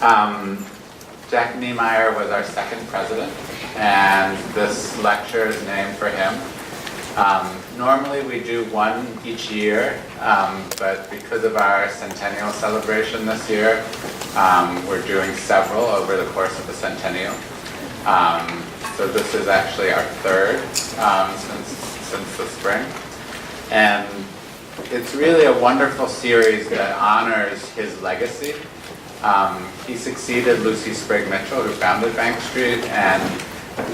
Jack Niemeyer was our second president, and this lecture is named for him. Normally we do one each year, but because of our centennial celebration this year, we're doing several over the course of the centennial. So this is actually our third since the spring. And it's really a wonderful series that honors his legacy. He succeeded Lucy Sprague Mitchell, who founded Bank Street, and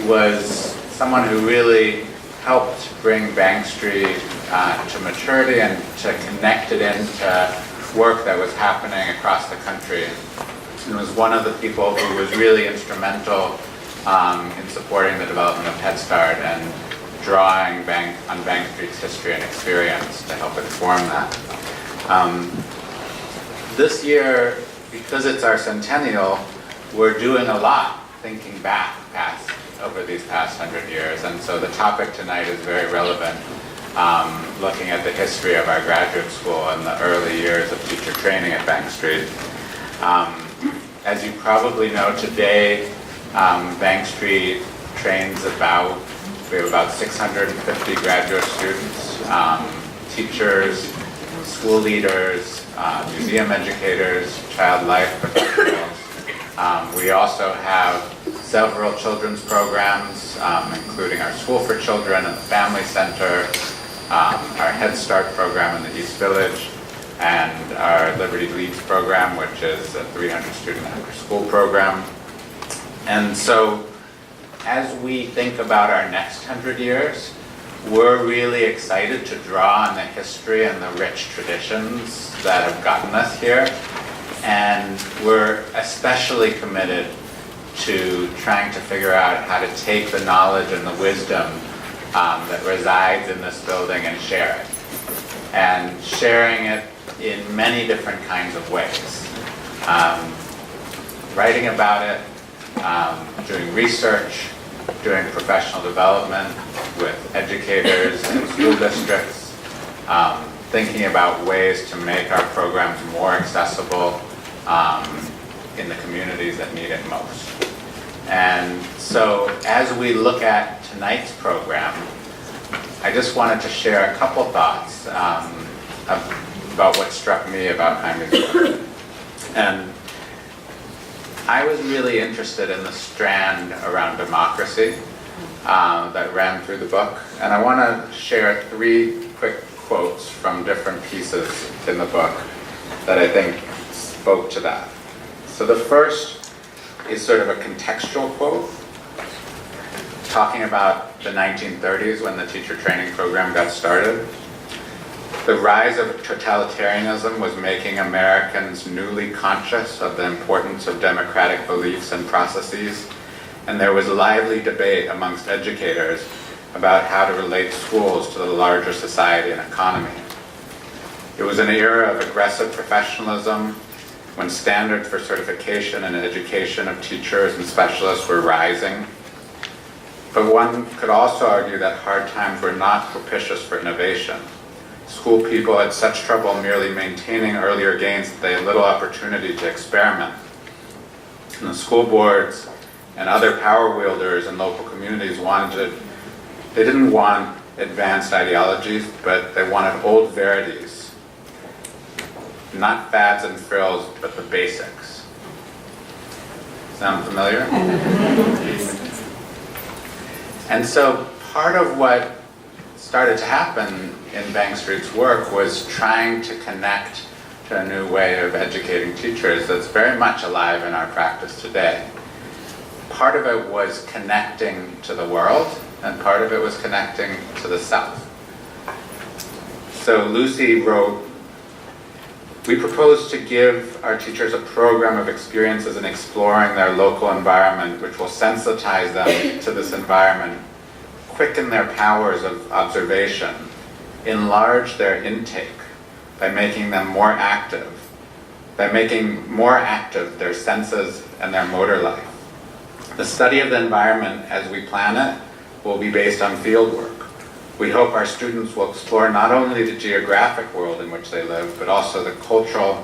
was someone who really helped bring Bank Street to maturity and to connect it into work that was happening across the country. And was one of the people who was really instrumental in supporting the development of Head Start and drawing on Bank Street's history and experience to help inform that. This year, because it's our centennial, we're doing a lot thinking back over these past 100 years. And so the topic tonight is very relevant, looking at the history of our graduate school and the early years of teacher training at Bank Street. As you probably know, today, Bank Street trains we have about 650 graduate students, teachers, school leaders, museum educators, child life professionals. We also have several children's programs, including our School for Children and the Family Center, our Head Start program in the East Village, and our Liberty Leads program, which is a 300-student after-school program. And so, as we think about our next 100 years, we're really excited to draw on the history and the rich traditions that have gotten us here. And we're especially committed to trying to figure out how to take the knowledge and the wisdom that resides in this building and share it. And sharing it in many different kinds of ways. Writing about it, doing research, doing professional development with educators and school districts, thinking about ways to make our programs more accessible in the communities that need it most. And so as we look at tonight's program, I just wanted to share a couple thoughts about what struck me about Jaime's work. And I was really interested in the strand around democracy that ran through the book. And I want to share 3 quick quotes from different pieces in the book that I think spoke to that. So the first is sort of a contextual quote, talking about the 1930s when the teacher training program got started. The rise of totalitarianism was making Americans newly conscious of the importance of democratic beliefs and processes, and there was lively debate amongst educators about how to relate schools to the larger society and economy. It was an era of aggressive professionalism when standards for certification and education of teachers and specialists were rising. But one could also argue that hard times were not propitious for innovation. School people had such trouble merely maintaining earlier gains that they had little opportunity to experiment. And the school boards and other power wielders in local communities they didn't want advanced ideologies, but they wanted old verities. Not fads and frills, but the basics. Sound familiar? And so part of what started to happen in Bank Street's work was trying to connect to a new way of educating teachers that's very much alive in our practice today. Part of it was connecting to the world, and part of it was connecting to the self. So Lucy wrote, "We propose to give our teachers a program of experiences in exploring their local environment which will sensitize them to this environment, quicken their powers of observation, enlarge their intake by making them more active, their senses and their motor life. The study of the environment as we plan it will be based on field work. We hope our students will explore not only the geographic world in which they live, but also the cultural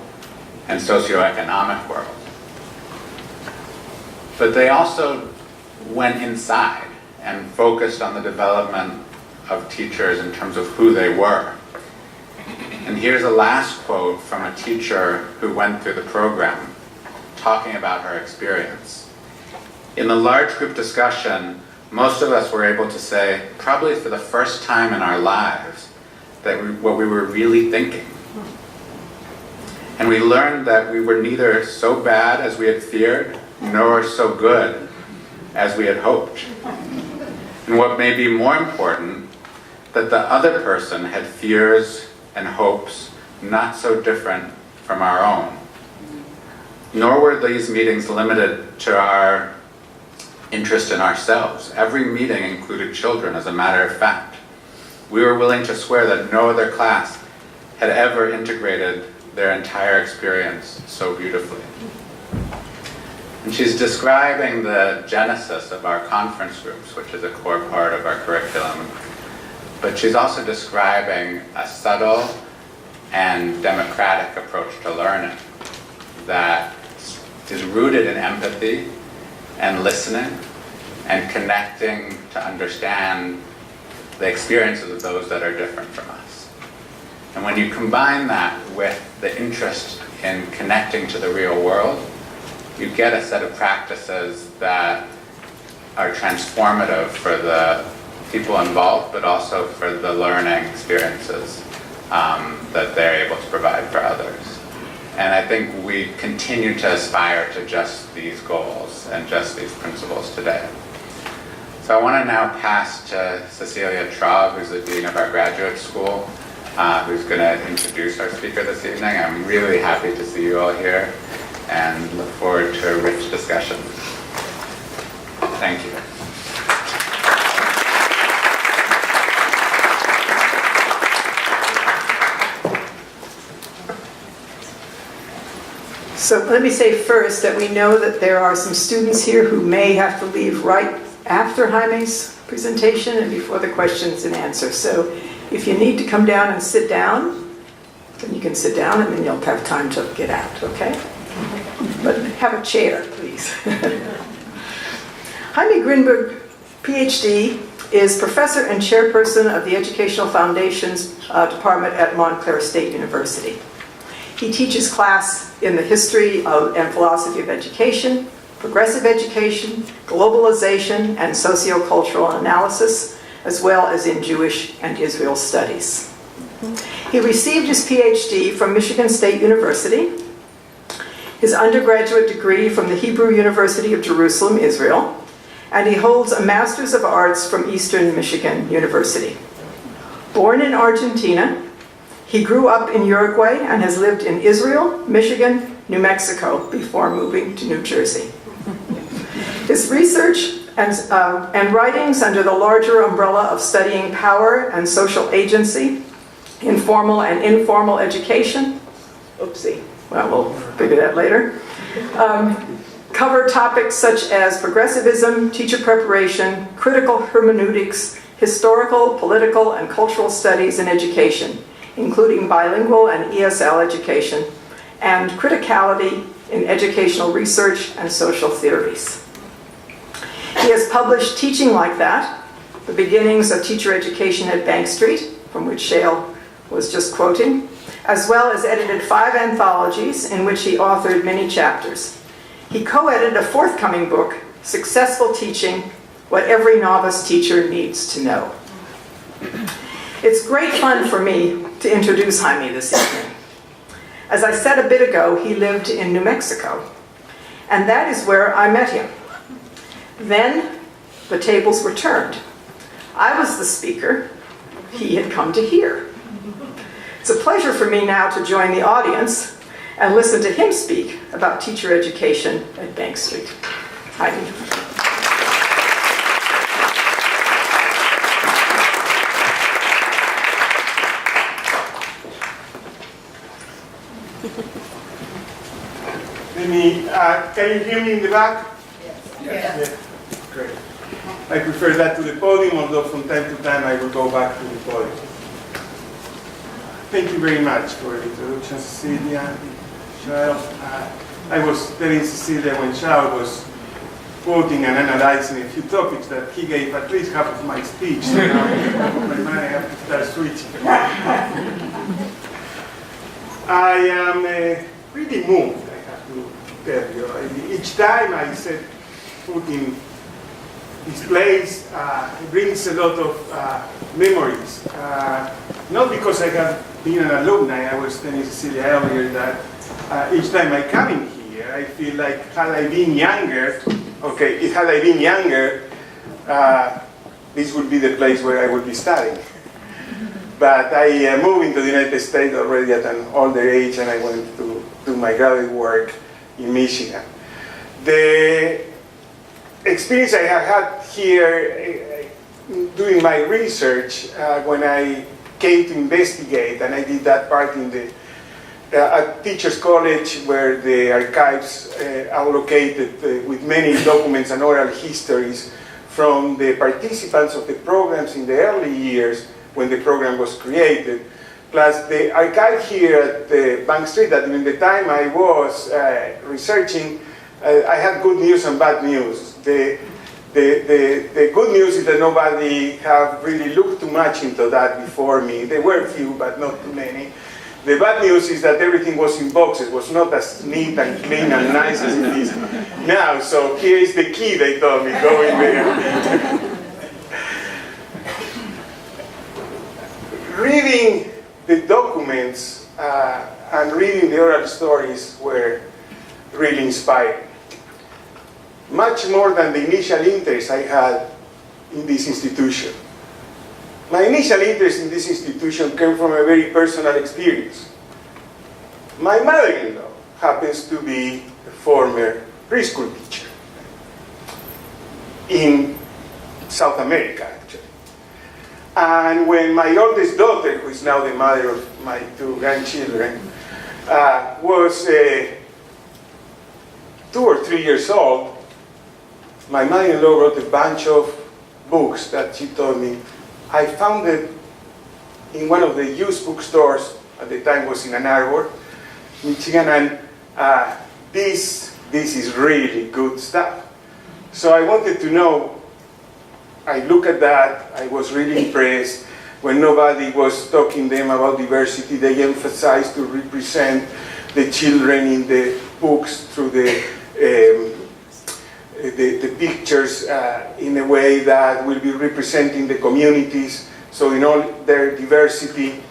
and socioeconomic world. But they also went inside and focused on the development of teachers in terms of who they were. And here's a last quote from a teacher who went through the program, talking about her experience. In the large group discussion, most of us were able to say, probably for the first time in our lives, that what we were really thinking. And we learned that we were neither so bad as we had feared, nor so good as we had hoped. And what may be more important, that the other person had fears and hopes not so different from our own. Nor were these meetings limited to our interest in ourselves. Every meeting included children, as a matter of fact. We were willing to swear that no other class had ever integrated their entire experience so beautifully. And she's describing the genesis of our conference groups, which is a core part of our curriculum. But she's also describing a subtle and democratic approach to learning that is rooted in empathy and listening and connecting to understand the experiences of those that are different from us. And when you combine that with the interest in connecting to the real world, you get a set of practices that are transformative for the people involved, but also for the learning experiences that they're able to provide for others. And I think we continue to aspire to just these goals and just these principles today. So I want to now pass to Cecilia Traub, who's the Dean of our graduate school, who's going to introduce our speaker this evening. I'm really happy to see you all here and look forward to a rich discussion. Thank you. So let me say first that we know that there are some students here who may have to leave right after Jaime's presentation and before the questions and answers. So if you need to come down and sit down, then you can sit down and then you'll have time to get out, okay? But have a chair, please. Jaime Grinberg, PhD, is professor and chairperson of the Educational Foundations Department at Montclair State University. He teaches class in the history and philosophy of education, progressive education, globalization, and sociocultural analysis, as well as in Jewish and Israel studies. He received his PhD from Michigan State University, his undergraduate degree from the Hebrew University of Jerusalem, Israel, and he holds a Master's of Arts from Eastern Michigan University. Born in Argentina, he grew up in Uruguay and has lived in Israel, Michigan, New Mexico before moving to New Jersey. His research and writings under the larger umbrella of studying power and social agency in formal and informal education, we'll figure that later, cover topics such as progressivism, teacher preparation, critical hermeneutics, historical, political, and cultural studies in education, including bilingual and ESL education, and criticality in educational research and social theories. He has published Teaching Like That, The Beginnings of Teacher Education at Bank Street, from which Shale was just quoting, as well as edited 5 anthologies in which he authored many chapters. He co-edited a forthcoming book, Successful Teaching, What Every Novice Teacher Needs to Know. It's great fun for me to introduce Jaime this evening. As I said a bit ago, he lived in New Mexico, and that is where I met him. Then the tables were turned. I was the speaker he had come to hear. It's a pleasure for me now to join the audience and listen to him speak about teacher education at Bank Street. Jaime. Can you hear me in the back? Yes. Yeah. Great. I prefer that to the podium, although from time to time I will go back to the podium. Thank you very much for the introduction, Cecilia. Charles, I was telling Cecilia when Charles was quoting and analyzing a few topics that he gave at least half of my speech. So now my mind, I have to start switching. I am really moved, I have to tell you. Each time I set foot in this place, it brings a lot of memories. Not because I have been an alumni, I was telling Cecilia earlier that each time I come in here, I feel like had I been younger, had I been younger, this would be the place where I would be studying. But I moved into the United States already at an older age, and I went to do my graduate work in Michigan. The experience I have had here doing my research when I came to investigate, and I did that part in the at Teachers College, where the archives are located with many documents and oral histories from the participants of the programs in the early years when the program was created, plus the archive here at Bank Street, that during the time I was researching, I had good news and bad news. The good news is that nobody have really looked too much into that before me. There were a few, but not too many. The bad news is that everything was in boxes, was not as neat and clean and nice as it is now. So here is the key, they told me, go in there. Reading the documents and reading the oral stories were really inspiring. Much more than the initial interest I had in this institution. My initial interest in this institution came from a very personal experience. My mother-in-law happens to be a former preschool teacher in South America, actually. And when my oldest daughter, who is now the mother of my two grandchildren, was 2 or 3 years old, my mother-in-law wrote a bunch of books that she told me I found it in one of the used bookstores, at the time was in Ann Arbor, Michigan, and this is really good stuff. So I wanted to know. I looked at that, I was really impressed. When nobody was talking to them about diversity, they emphasized to represent the children in the books through the pictures in a way that will be representing the communities. So in all their diversity,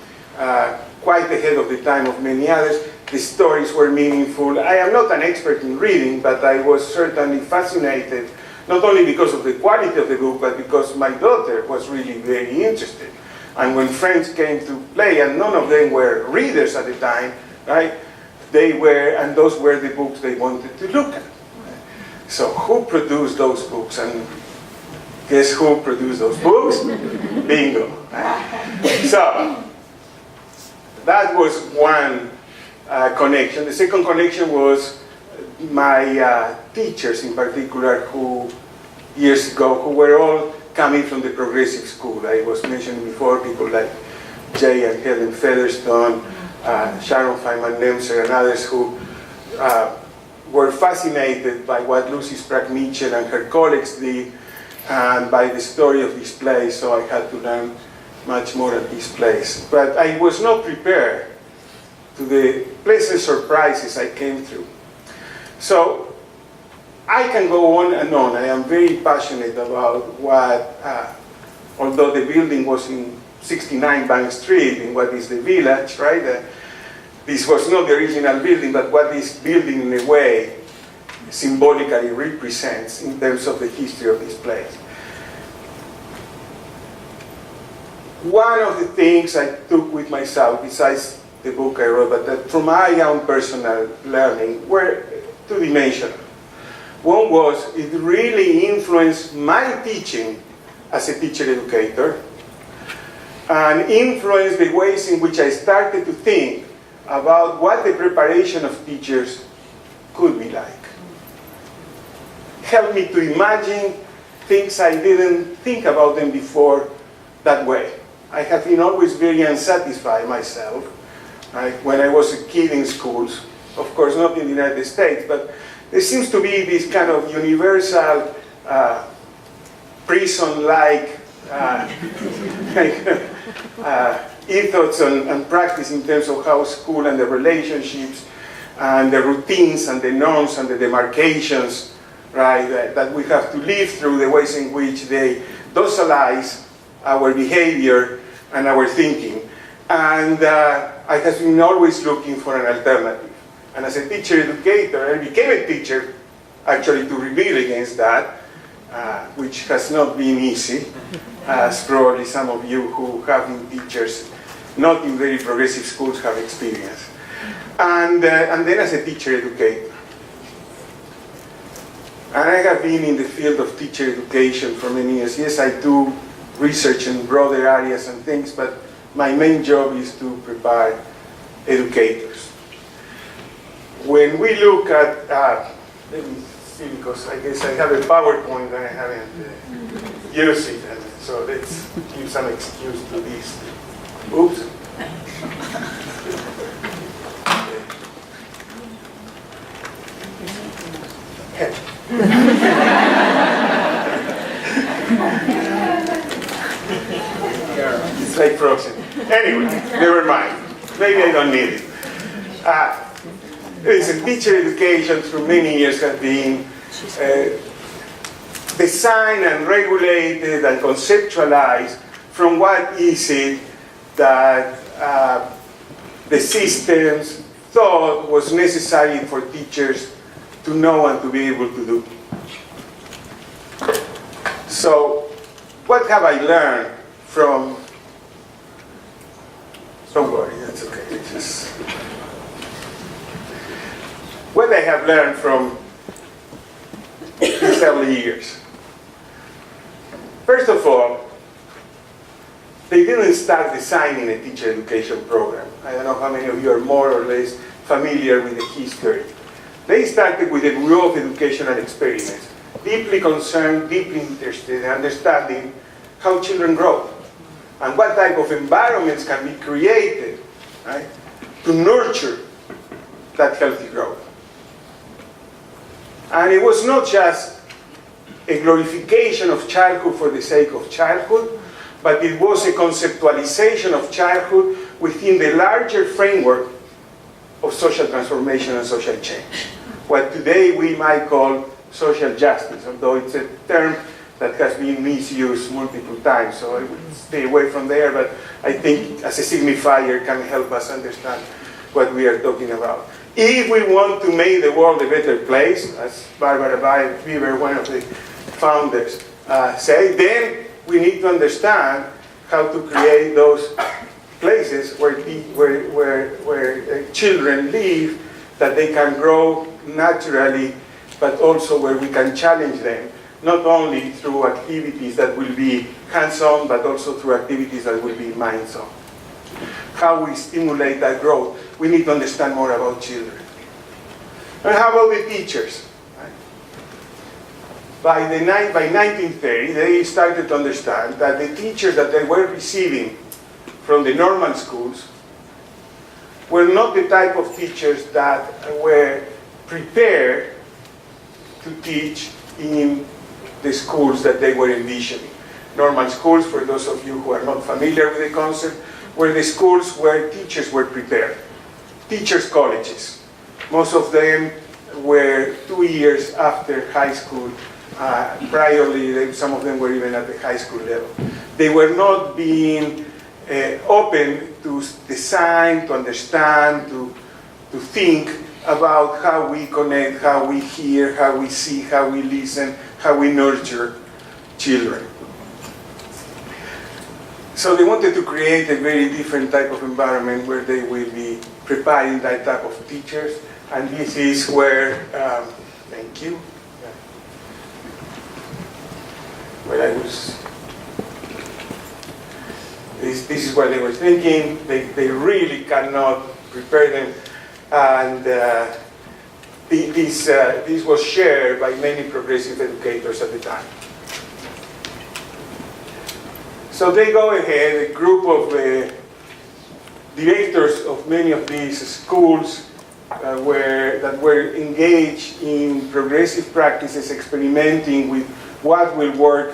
quite ahead of the time of many others, the stories were meaningful. I am not an expert in reading, but I was certainly fascinated, not only because of the quality of the book, but because my daughter was really very interested. And when friends came to play, and none of them were readers at the time, right? They were, and those were the books they wanted to look at. So who produced those books? And guess who produced those books? Bingo. So that was one connection. The second connection was my teachers in particular, who years ago, who were all coming from the progressive school. I was mentioning before people like Jay and Helen Featherstone, Sharon Feynman-Nemser, and others who were fascinated by what Lucy Sprague-Mitchell and her colleagues did, and by the story of this place, so I had to learn much more at this place. But I was not prepared to the pleasant surprises I came through. So I can go on and on. I am very passionate about what, although the building was in 69 Bank Street, in what is the village, right? This was not the original building, but what this building in a way symbolically represents in terms of the history of this place. One of the things I took with myself, besides the book I wrote, but that from my own personal learning, were two-dimensional. One was, it really influenced my teaching as a teacher-educator, and influenced the ways in which I started to think about what the preparation of teachers could be like. Helped me to imagine things I didn't think about them before that way. I have been always very unsatisfied myself, right? When I was a kid in schools, of course not in the United States, but there seems to be this kind of universal prison-like ethos and practice in terms of how school and the relationships and the routines and the norms and the demarcations, right, that we have to live through, the ways in which they docilize our behavior and our thinking. And I have been always looking for an alternative. And as a teacher educator, I became a teacher actually to rebel against that, which has not been easy, as probably some of you who have been teachers, not in very progressive schools, have experienced. And then as a teacher educator. And I have been in the field of teacher education for many years. Yes, I do research in broader areas and things, but my main job is to prepare educators. When we look at, let me see, because I guess I have a PowerPoint and I haven't used it, and so let's give some excuse to this. Oops. It's like frozen. Anyway, never mind. Maybe I don't need it. Listen, teacher education through many years has been designed and regulated and conceptualized from what is it that the systems thought was necessary for teachers to know and to be able to do. So, what have I learned from, don't worry, that's okay, it's just, what I have learned from these early years. First of all, they didn't start designing a teacher education program. I don't know how many of you are more or less familiar with the history. They started with a Bureau of Educational Experiments, deeply concerned, deeply interested in understanding how children grow and what type of environments can be created, right, to nurture that healthy growth. And it was not just a glorification of childhood for the sake of childhood, but it was a conceptualization of childhood within the larger framework of social transformation and social change. What today we might call social justice, although it's a term that has been misused multiple times, so I would stay away from there, but I think as a signifier can help us understand what we are talking about. If we want to make the world a better place, as Barbara Weaver, one of the founders, say, then we need to understand how to create those places where children live, that they can grow naturally, but also where we can challenge them, not only through activities that will be hands-on, but also through activities that will be minds-on. How we stimulate that growth, we need to understand more about children. And how about the teachers? By 1930, they started to understand that the teachers that they were receiving from the normal schools were not the type of teachers that were prepared to teach in the schools that they were envisioning. Normal schools, for those of you who are not familiar with the concept, were the schools where teachers were prepared. Teachers' colleges. Most of them were 2 years after high school. Priorly, some of them were even at the high school level. They were not being open to design, to understand, to think about how we connect, how we hear, how we see, how we listen, how we nurture children. So they wanted to create a very different type of environment where they will be preparing that type of teachers. And this is where, thank you, where I was, this is what they were thinking. They really cannot prepare them. And this was shared by many progressive educators at the time. So they go ahead, a group of directors of many of these schools that were engaged in progressive practices, experimenting with what will work,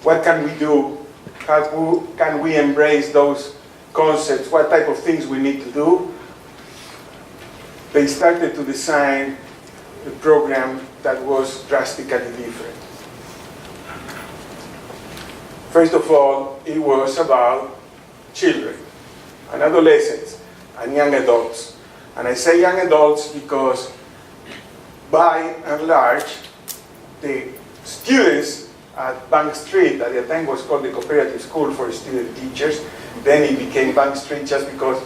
what can we do, how can we embrace those concepts, what type of things we need to do. They started to design a program that was drastically different. First of all, it was about children and adolescents and young adults. And I say young adults because by and large, the students at Bank Street, at the time was called the Cooperative School for Student Teachers, then it became Bank Street just because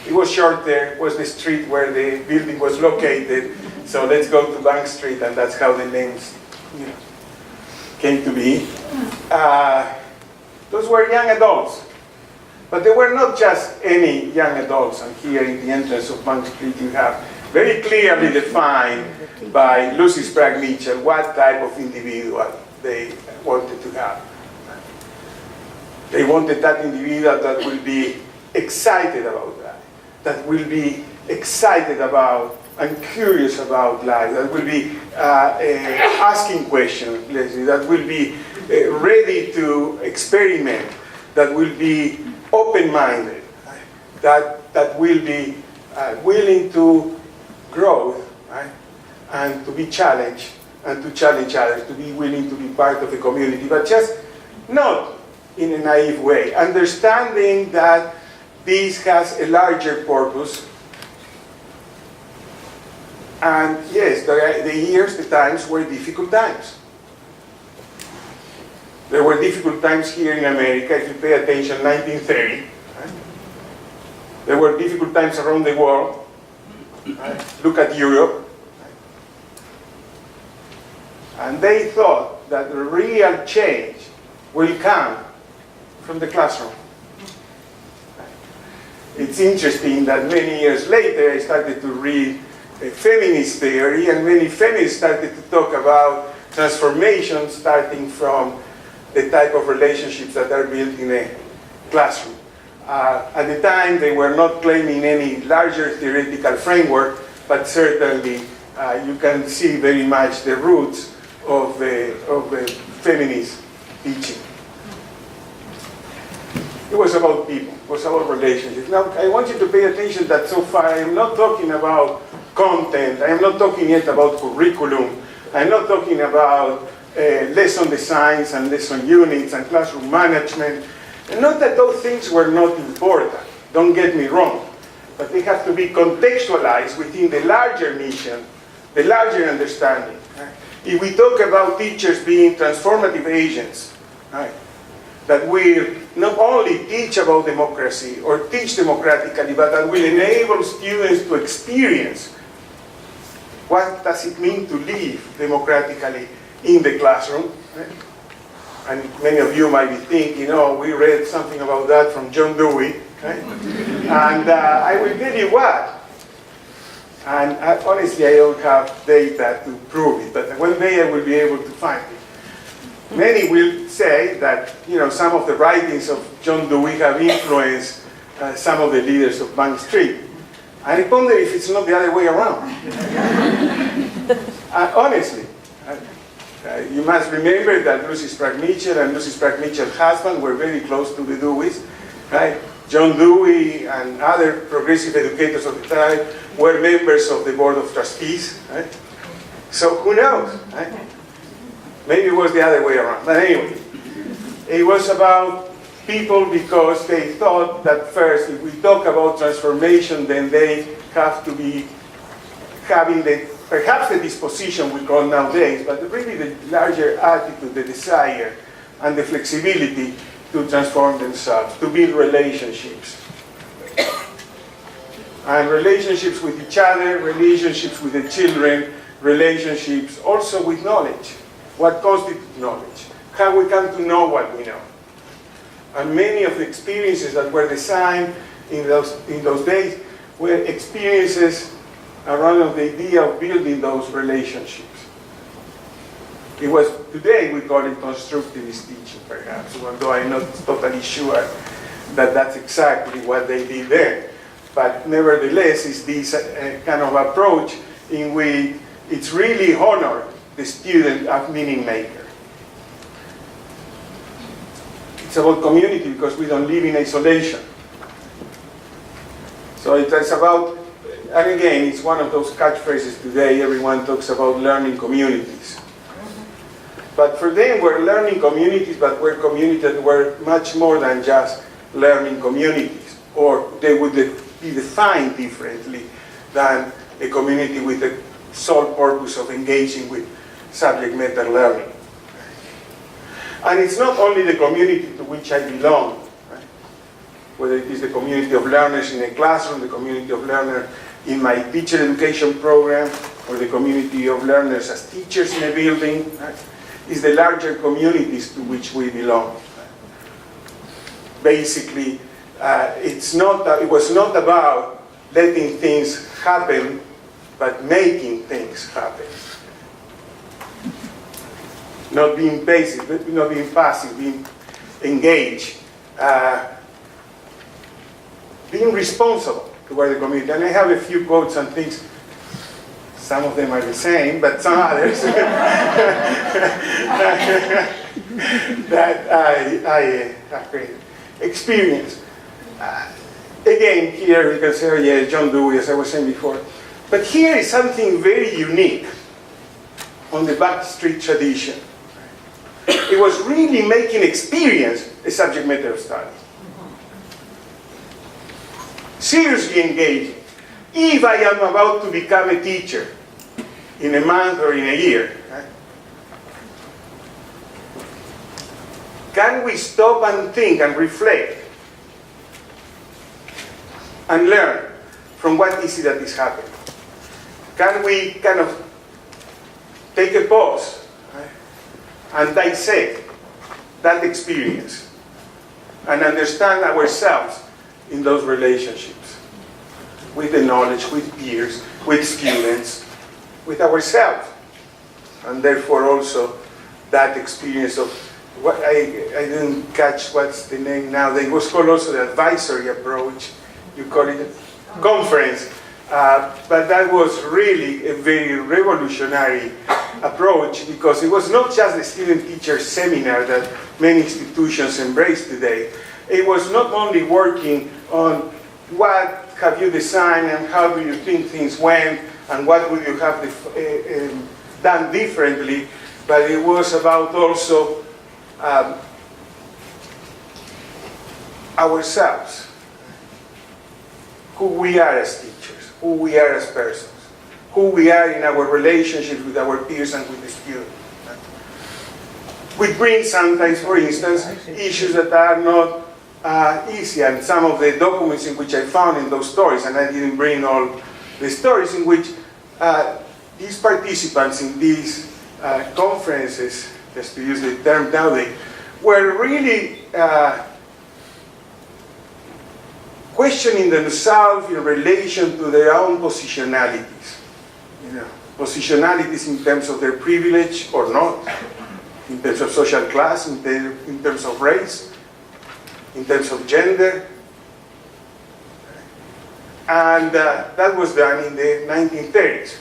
it was shorter, was the street where the building was located, so let's go to Bank Street, and that's how the names came to be. Those were young adults, but they were not just any young adults, and here in the entrance of Bank Street you have very clearly defined by Lucy Sprague Mitchell what type of individual they wanted to have. They wanted that individual that will be excited about that will be excited about and curious about life, that will be asking questions, that will be ready to experiment, that will be open-minded, that will be willing to grow, right? And to be challenged, and to challenge others, to be willing to be part of a community, but just not in a naive way, understanding that this has a larger purpose. And yes, the years, the times were difficult times. There were difficult times here in America, if you pay attention, 1930. Right? There were difficult times around the world. Right? Look at Europe. Right? And they thought that the real change will come from the classroom. It's interesting that many years later I started to read feminist theory, and many feminists started to talk about transformation starting from the type of relationships that are built in a classroom. At the time, they were not claiming any larger theoretical framework, but certainly you can see very much the roots of the feminist teaching. It was about people, it was about relationships. Now, I want you to pay attention that so far I am not talking about content, I am not talking yet about curriculum, I am not talking about lesson designs and lesson units and classroom management. And not that those things were not important, don't get me wrong, but they have to be contextualized within the larger mission, the larger understanding. Right? If we talk about teachers being transformative agents, right, that will not only teach about democracy or teach democratically, but that will enable students to experience what does it mean to live democratically in the classroom. Right? And many of you might be thinking, oh, we read something about that from John Dewey. Right? And I will tell you what. And honestly, I don't have data to prove it, but one day I will be able to find it. Many will say that some of the writings of John Dewey have influenced some of the leaders of Bank Street. And I wonder if it's not the other way around. Honestly. You must remember that Lucy Sprague Mitchell and Lucy Sprague Mitchell's husband were very close to the Deweys. Right? John Dewey and other progressive educators of the time were members of the Board of Trustees. Right? So who knows? Right? Maybe it was the other way around. But anyway, it was about people because they thought that first, if we talk about transformation, then they have to be having perhaps the disposition we call nowadays, but really the larger attitude, the desire, and the flexibility to transform themselves, to build relationships. And relationships with each other, relationships with the children, relationships also with knowledge. What constitutes knowledge? How we come to know what we know. And many of the experiences that were designed in those days were experiences around the idea of building those relationships. It was, today we call it constructivist teaching, perhaps, although I'm not totally sure that that's exactly what they did then. but nevertheless is this kind of approach in which it's really honor the student as meaning maker. It's about community because we don't live in isolation. So it's about, and again, it's one of those catchphrases today, everyone talks about learning communities. But for them, we're learning communities, but we're communities that were much more than just learning communities, or they would be defined differently than a community with the sole purpose of engaging with subject matter learning. And it's not only the community to which I belong, right? Whether it is the community of learners in a classroom, the community of learners in my teacher education program, or the community of learners as teachers in a building, right? It's the larger communities to which we belong. Basically, it was not about letting things happen, but making things happen. Not being passive, being engaged, being responsible toward the community. And I have a few quotes and things. Some of them are the same, but some others that I have experienced. Again, here you can say, oh yeah, John Dewey, as I was saying before. But here is something very unique on the Backstreet tradition. It was really making experience a subject matter of study. Seriously engaging. If I am about to become a teacher in a month or in a year, right? Can we stop and think and reflect and learn from what is it that is happening? Can we kind of take a pause, right, and dissect that experience and understand ourselves in those relationships with the knowledge, with peers, with students, with ourselves, and therefore also that experience of what I didn't catch what's the name now. It was called also the advisory approach. You call it a conference, but that was really a very revolutionary approach because it was not just the student-teacher seminar that many institutions embrace today. It was not only working on what have you designed and how do you think things went and what would you have done differently, but it was about also ourselves, who we are as teachers, who we are as persons, who we are in our relationships with our peers and with the students. We bring sometimes, for instance, issues that are not easy, and some of the documents in which I found in those stories, and I didn't bring all the stories in which these participants in these conferences, just to use the term nowadays, were really questioning themselves in relation to their own positionalities. You know, positionalities in terms of their privilege or not, in terms of social class, in terms of race, in terms of gender. And that was done in the 1930s.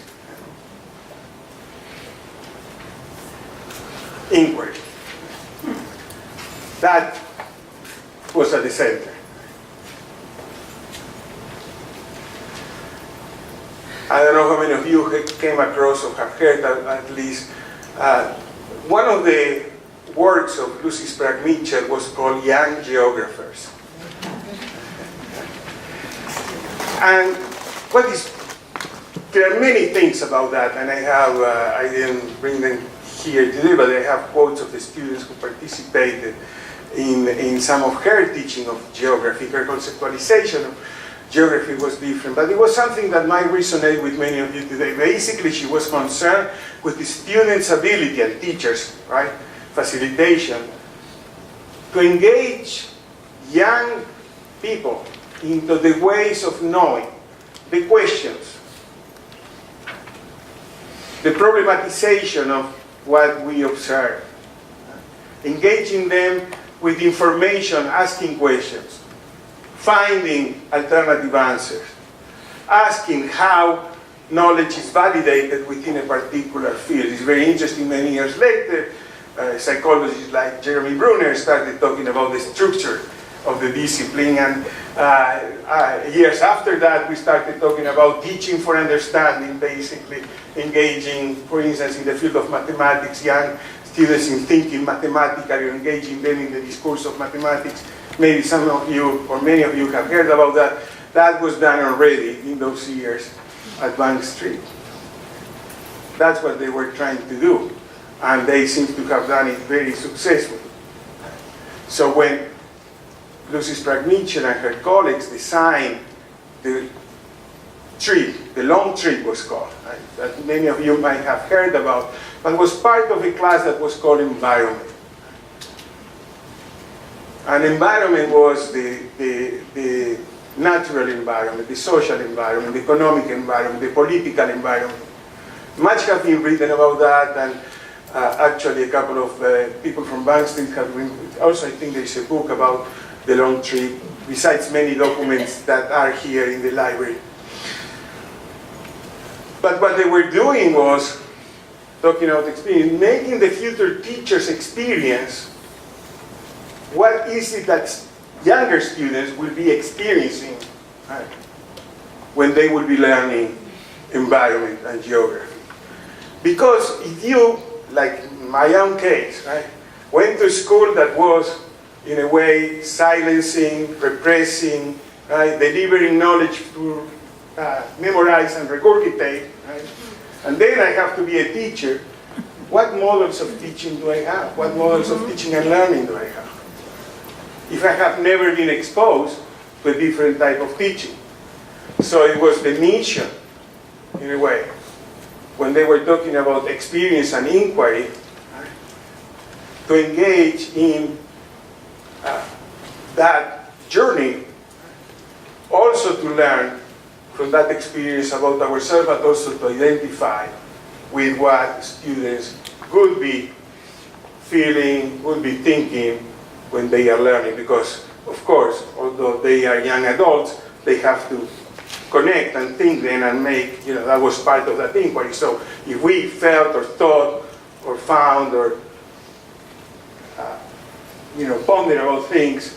Inquiry. That was at the center. I don't know how many of you came across or have heard at least. One of the works of Lucy Sprague Mitchell was called Young Geographers. And there are many things about that, and I didn't bring them here today, but I have quotes of the students who participated in some of her teaching of geography. Her conceptualization of geography was different, but it was something that might resonate with many of you today. Basically, she was concerned with the students' ability, and teachers, right, facilitation, to engage young people into the ways of knowing, the questions, the problematization of what we observe, engaging them with information, asking questions. finding alternative answers, asking how knowledge is validated within a particular field. It's very interesting. Many years later, psychologists like Jeremy Bruner started talking about the structure of the discipline, and years after that we started talking about teaching for understanding, basically engaging, for instance, in the field of mathematics, young students in thinking mathematically, or engaging them in the discourse of mathematics. Maybe some of you, or many of you, have heard about that. That was done already in those years at Bank Street. That's what they were trying to do, and they seem to have done it very successfully. So when Lucy Sprague-Mitchell and her colleagues designed the tree, the long tree was called, right, that many of you might have heard about, but was part of a class that was called environment. And environment was the natural environment, the social environment, the economic environment, the political environment. Much has been written about that, and actually a couple of people from Bank Street have written. Also, I think there's a book about the long tree, besides many documents that are here in the library. But what they were doing was, talking about experience, making the future teachers experience what is it that younger students will be experiencing, right, when they will be learning environment and geography. Because if you, like my own case, right, went to a school that was, in a way, silencing, repressing, right, delivering knowledge to memorize and regurgitate, right, and then I have to be a teacher, what models of teaching do I have? What models of teaching and learning do I have? If I have never been exposed to a different type of teaching. So it was the mission, in a way, when they were talking about experience and inquiry, right, to engage in that journey, also to learn from that experience about ourselves, but also to identify with what students would be feeling, would be thinking when they are learning. Because, of course, although they are young adults, they have to connect and think then and make, that was part of that inquiry. So if we felt or thought or found or pondered about things,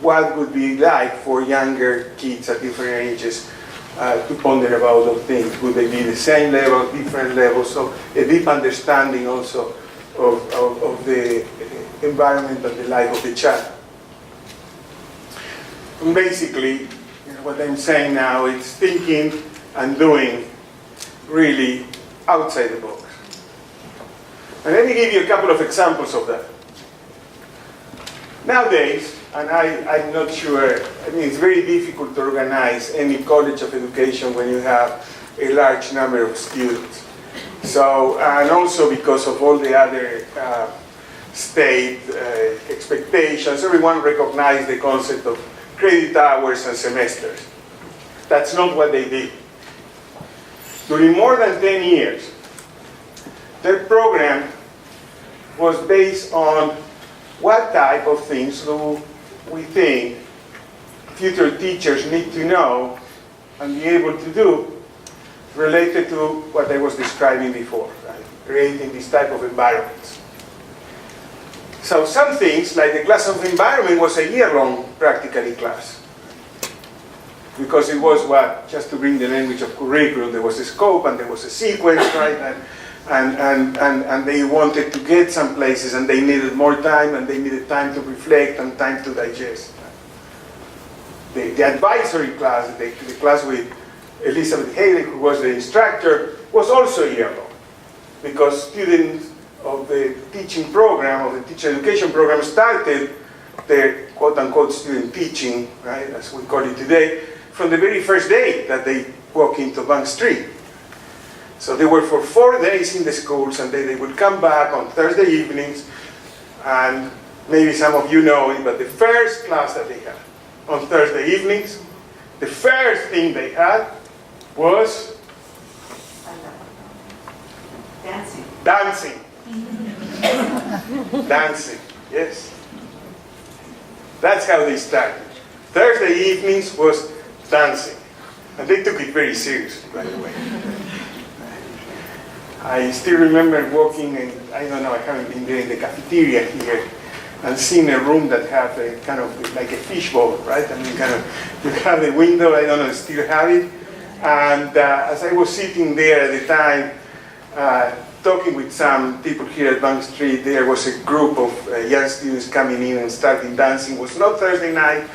what would be like for younger kids at different ages to ponder about those things? Would they be the same level, different levels? So a deep understanding also of the environment and the life of the child. And basically, what I'm saying now is thinking and doing really outside the box. And let me give you a couple of examples of that. Nowadays, and I'm not sure, it's very difficult to organize any college of education when you have a large number of students. So, and also because of all the other state expectations, everyone recognized the concept of credit hours and semesters. That's not what they did. During more than 10 years, their program was based on what type of things do we think future teachers need to know and be able to do related to what I was describing before, right? Creating this type of environments. So some things, like the class of environment, was a year-long practically class. Because it was just to bring the language of curriculum, there was a scope and there was a sequence, right? And they wanted to get some places and they needed more time and they needed time to reflect and time to digest. The advisory class, the class with Elizabeth Haley, who was the instructor, was also year-long. Because students of the teaching program, of the teacher education program, started their quote-unquote student teaching, right, as we call it today, from the very first day that they walk into Bank Street. So they were for 4 days in the schools, and then they would come back on Thursday evenings, and maybe some of you know it, but the first class that they had on Thursday evenings, the first thing they had was dancing. Dancing. Dancing, yes. That's how they started. Thursday evenings was dancing. And they took it very seriously, by the way. I still remember walking, and I don't know, I haven't been there in the cafeteria here, and seeing a room that had a kind of like a fishbowl, right? I mean, kind of, you have the window, I don't know, still have it. And as I was sitting there at the time, talking with some people here at Bank Street, there was a group of young students coming in and starting dancing. It was not Thursday night,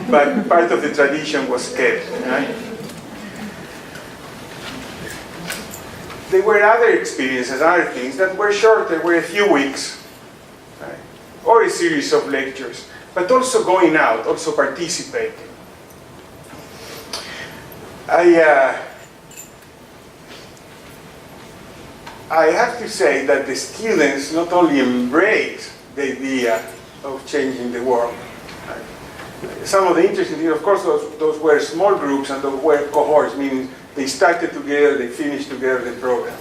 but part of the tradition was kept, right? There were other experiences, other things that were short. There were a few weeks, right? Or a series of lectures, but also going out, also participating. I have to say that the students not only embrace the idea of changing the world. Right? Some of the interesting things, of course, those were small groups and those were cohorts, meaning they started together, they finished together the program.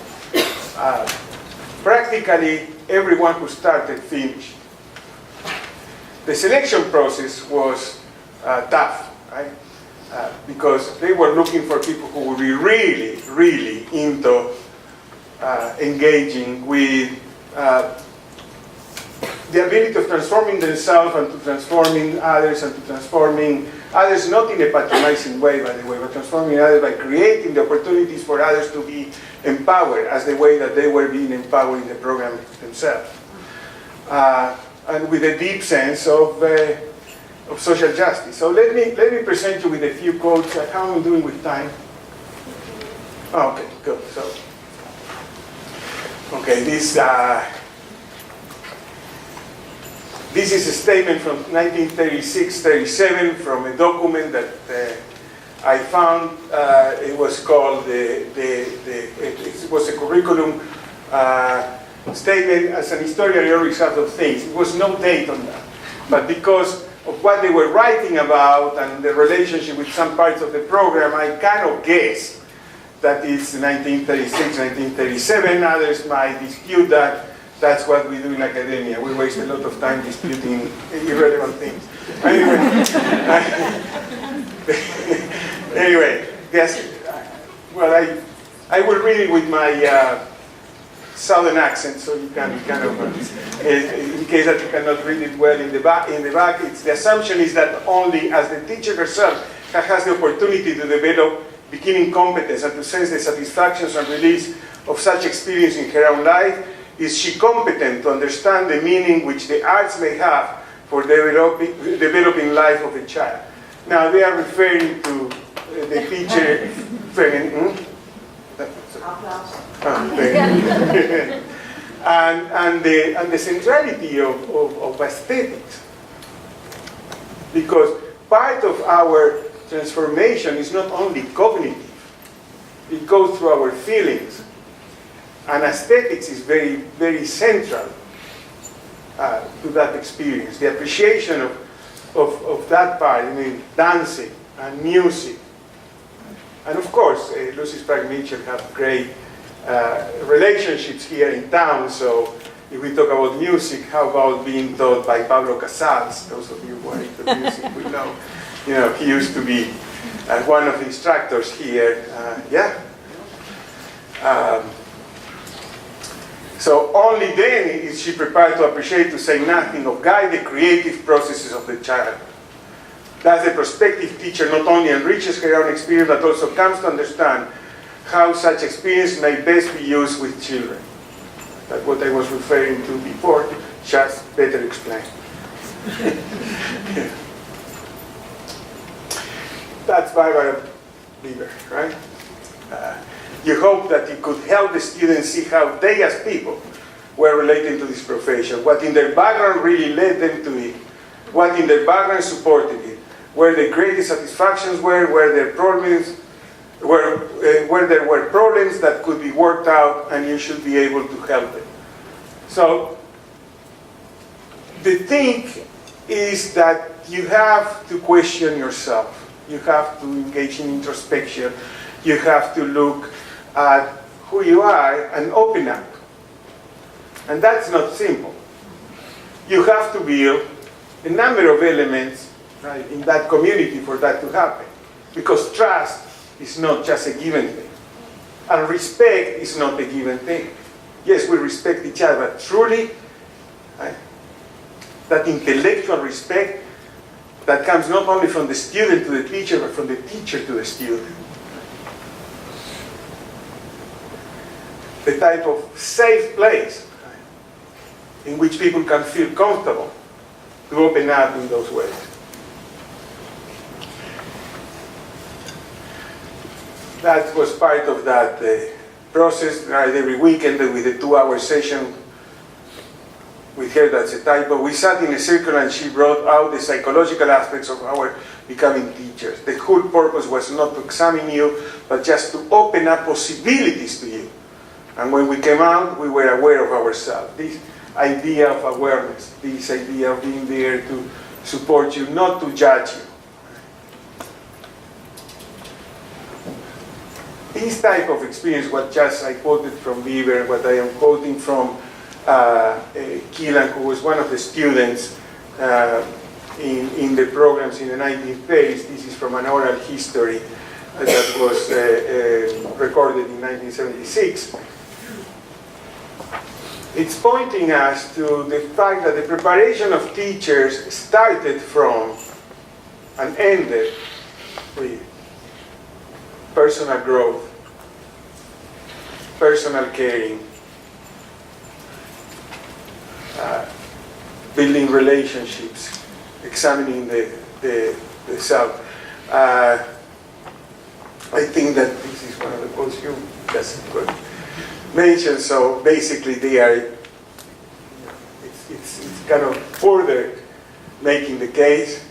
Practically, everyone who started finished. The selection process was tough, right? Because they were looking for people who would be really, really into engaging with the ability of transforming themselves and to transforming others and to transforming others, not in a patronizing way, by the way, but transforming others by creating the opportunities for others to be empowered as the way that they were being empowered in the program themselves. And with a deep sense of social justice. So let me present you with a few quotes. How am I doing with time? Oh, okay, good. So, okay, this is a statement from 1936-37 from a document that I found. It was called it was a curriculum statement. As an historian, I always have those things. It was no date on that, but because of what they were writing about and the relationship with some parts of the program, I kind of guessed that it's 1936, 1937. Others might dispute that. That's what we do in academia. We waste a lot of time disputing irrelevant things. Anyway, yes. Well, I will read it with my southern accent, so you can kind of, in case that you cannot read it well in the back, the assumption is that only as the teacher herself has the opportunity to develop beginning competence and to sense the satisfactions and release of such experience in her own life, is she competent to understand the meaning which the arts may have for developing life of a child. Now they are referring to the teacher, and the centrality of aesthetics, because part of our transformation is not only cognitive, it goes through our feelings, and aesthetics is very, very central to that experience. The appreciation of that part, I mean, dancing and music. And of course, Lucy Sprague Mitchell have great relationships here in town, so if we talk about music, how about being taught by Pablo Casals? Those of you who are into music will know. You know, he used to be one of the instructors here. So only then is she prepared to appreciate, to say nothing of guide the creative processes of the child. Thus, the prospective teacher not only enriches her own experience, but also comes to understand how such experience may best be used with children. That's what I was referring to before, just better explained. That's Barbara Bieber, right? You hope that it could help the students see how they as people were relating to this profession, what in their background really led them to it, what in their background supported it, where the greatest satisfactions were, where there were problems that could be worked out, and you should be able to help them. So the thing is that you have to question yourself. You have to engage in introspection. You have to look at who you are and open up. And that's not simple. You have to build a number of elements right, in that community for that to happen. Because trust is not just a given thing. And respect is not a given thing. Yes, we respect each other, but truly, right, that intellectual respect that comes not only from the student to the teacher, but from the teacher to the student. The type of safe place, right, in which people can feel comfortable to open up in those ways. That was part of that process. Right, every week ended with a 2-hour session with her. That's a typo. We sat in a circle and she brought out the psychological aspects of our becoming teachers. The whole purpose was not to examine you, but just to open up possibilities to you. And when we came out, we were aware of ourselves. This idea of awareness, this idea of being there to support you, not to judge you. This type of experience, what just I quoted from Weber, what I am quoting from Keelan, who was one of the students in the programs in the 1930s. This is from an oral history that was recorded in 1976. It's pointing us to the fact that the preparation of teachers started from and ended with personal growth, personal caring, building relationships, examining the self. I think that this is one of the quotes you just mentioned. So basically, they are. It's kind of further making the case.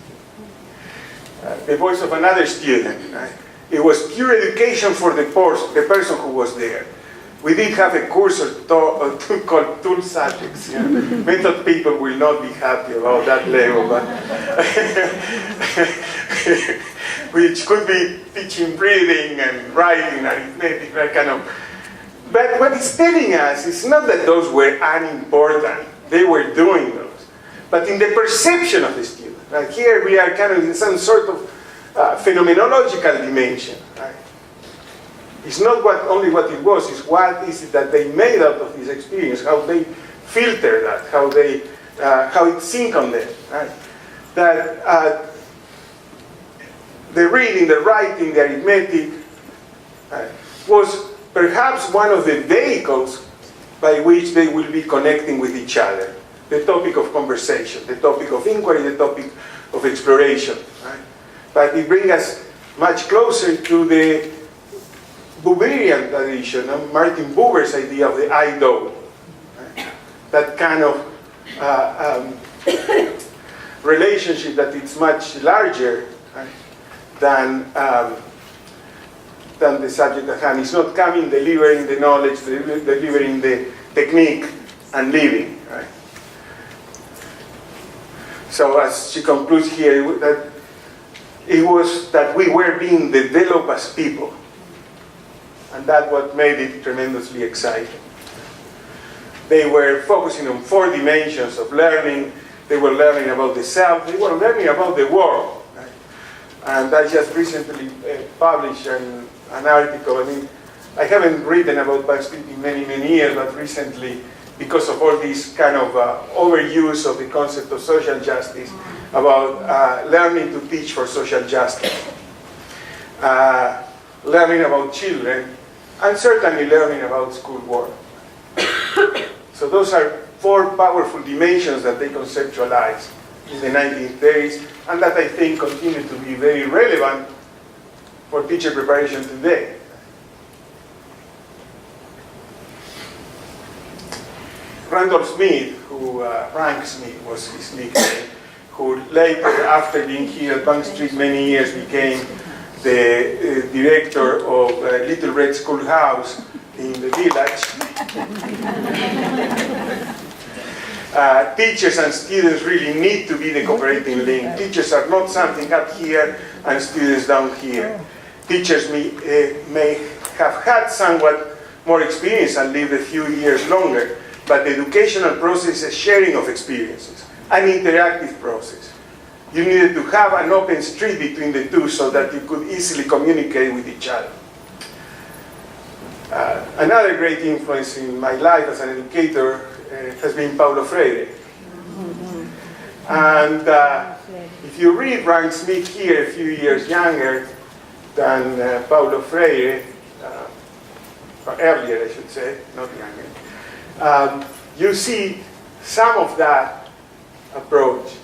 The voice of another student. Right? It was pure education for the person who was there. We did have a course called Tool Subjects. You know? Method people will not be happy about that level, but which could be teaching reading and writing, arithmetic, that kind of. But what it's telling us is not that those were unimportant. They were doing those. But in the perception of the student. Like here we are kind of in some sort of phenomenological dimension. Right? It's not only what it was, it's what is it that they made out of this experience, how they filter that, how it sink on them. Right? That the reading, the writing, the arithmetic was perhaps one of the vehicles by which they will be connecting with each other. The topic of conversation, the topic of inquiry, the topic of exploration. Right? But it brings us much closer to the Buberian tradition, Martin Buber's idea of the I-Do. Right? That kind of relationship that it's much larger, right, than the subject at hand. It's not coming, delivering the knowledge, delivering the technique, and leaving. Right? So as she concludes here, that it was that we were being developed as people. And that's what made it tremendously exciting. They were focusing on 4 dimensions of learning. They were learning about the self. They were learning about the world. Right? And I just recently published an article. I mean, I haven't written about backstreet in many, many years, but recently, because of all this kind of overuse of the concept of social justice, about learning to teach for social justice, learning about children, and certainly learning about school work. So those are 4 powerful dimensions that they conceptualized in the 1930s, and that I think continue to be very relevant for teacher preparation today. Randolph Smith, Frank Smith was his nickname, who later, after being here at Bank Street many years, became the director of Little Red Schoolhouse in the village. Teachers and students really need to be the cooperating link. Teachers are not something up here and students down here. Teachers may have had somewhat more experience and lived a few years longer, but the educational process is a sharing of experiences, an interactive process. You needed to have an open street between the two so that you could easily communicate with each other. Another great influence in my life as an educator has been Paulo Freire. And if you read Frank Smith here, a few years younger than Paulo Freire, or earlier I should say, not younger, you see some of that approach.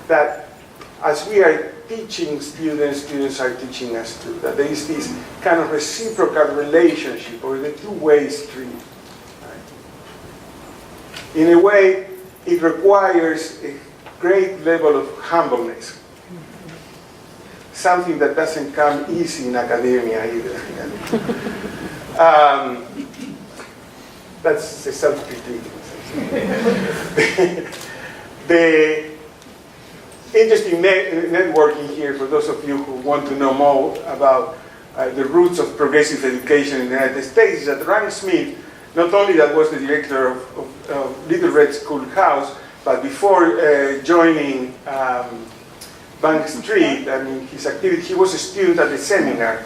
That as we are teaching students, students are teaching us too. That there is this kind of reciprocal relationship, or the two-way street. Right? In a way, it requires a great level of humbleness. Something that doesn't come easy in academia either. That's a self-critique. The interesting networking here, for those of you who want to know more about the roots of progressive education in the United States, is that Randy Smith, not only that was the director of Little Red Schoolhouse, but before joining Bank Street, I mean, his activity, he was a student at the seminar,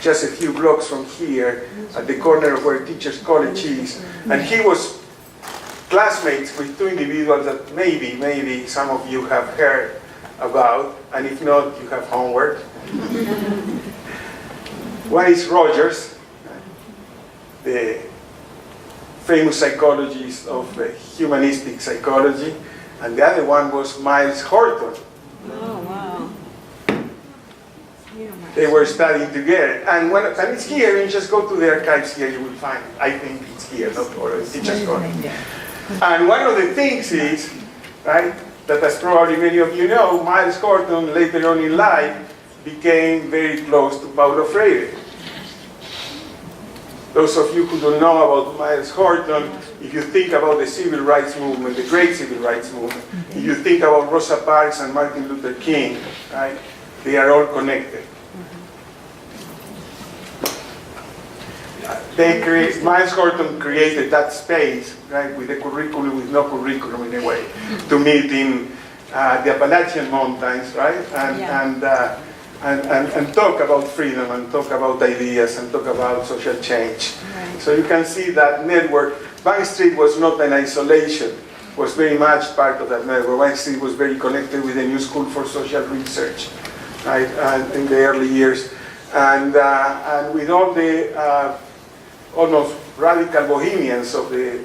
just a few blocks from here, at the corner of where Teachers College is, and he was classmates with two individuals that maybe some of you have heard about, and if not, you have homework. One is Rogers, the famous psychologist of humanistic psychology, and the other one was Miles Horton. Oh, wow. They were studying together, and it's here, you just go to the archives here, you will find it. I think it's here, not or Teachers College. And one of the things is, right, that as probably many of you know, Miles Horton later on in life became very close to Paulo Freire. Those of you who don't know about Miles Horton, if you think about the civil rights movement, the great civil rights movement, if you think about Rosa Parks and Martin Luther King, right, they are all connected. Miles Horton created that space, right, with a curriculum, with no curriculum in a way, to meet in the Appalachian Mountains, right, and talk about freedom, and talk about ideas, and talk about social change. Right. So you can see that network. Bank Street was not an isolation, was very much part of that network. Bank Street was very connected with the New School for Social Research, right, in the early years, and with all the almost radical bohemians of the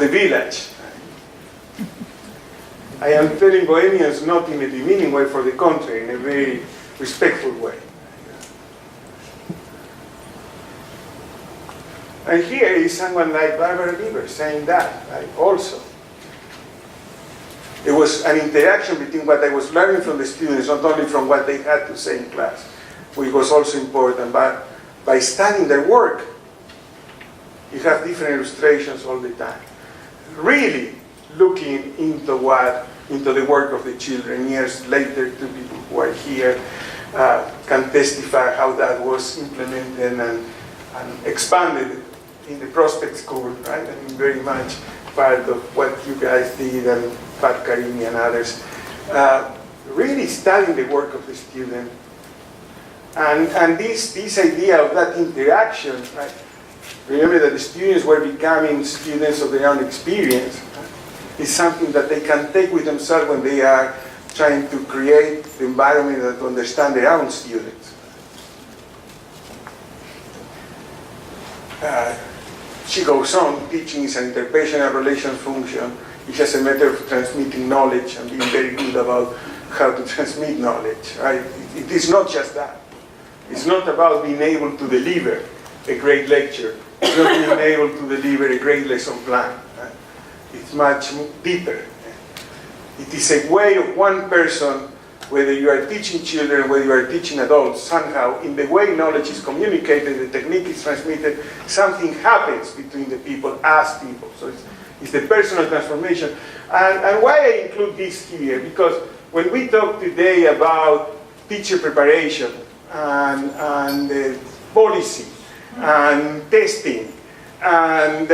village. I am telling bohemians not in a demeaning way, for the contrary, in a very respectful way. And here is someone like Barbara Lieber saying that, right, also. It was an interaction between what I was learning from the students, not only from what they had to say in class, which was also important, but by studying their work, you have different illustrations all the time. Really looking into the work of the children. Years later, two people who are here can testify how that was implemented and expanded in the Prospect School, right? I mean, very much part of what you guys did, and Pat Karimi and others. Really studying the work of the student. And this idea of that interaction, right? Remember that the students were becoming students of their own experience, right? Is something that they can take with themselves when they are trying to create the environment to understand their own students. She goes on, teaching is an interpersonal relation function. It's just a matter of transmitting knowledge and being very good about how to transmit knowledge, right? It is not just that. It's not about being able to deliver a great lecture. It's not being able to deliver a great lesson plan. Right? It's much deeper. It is a way of one person, whether you are teaching children, whether you are teaching adults, somehow, in the way knowledge is communicated, the technique is transmitted, something happens between the people as people. So it's the personal transformation. And why I include this here? Because when we talk today about teacher preparation, and policy, and testing, and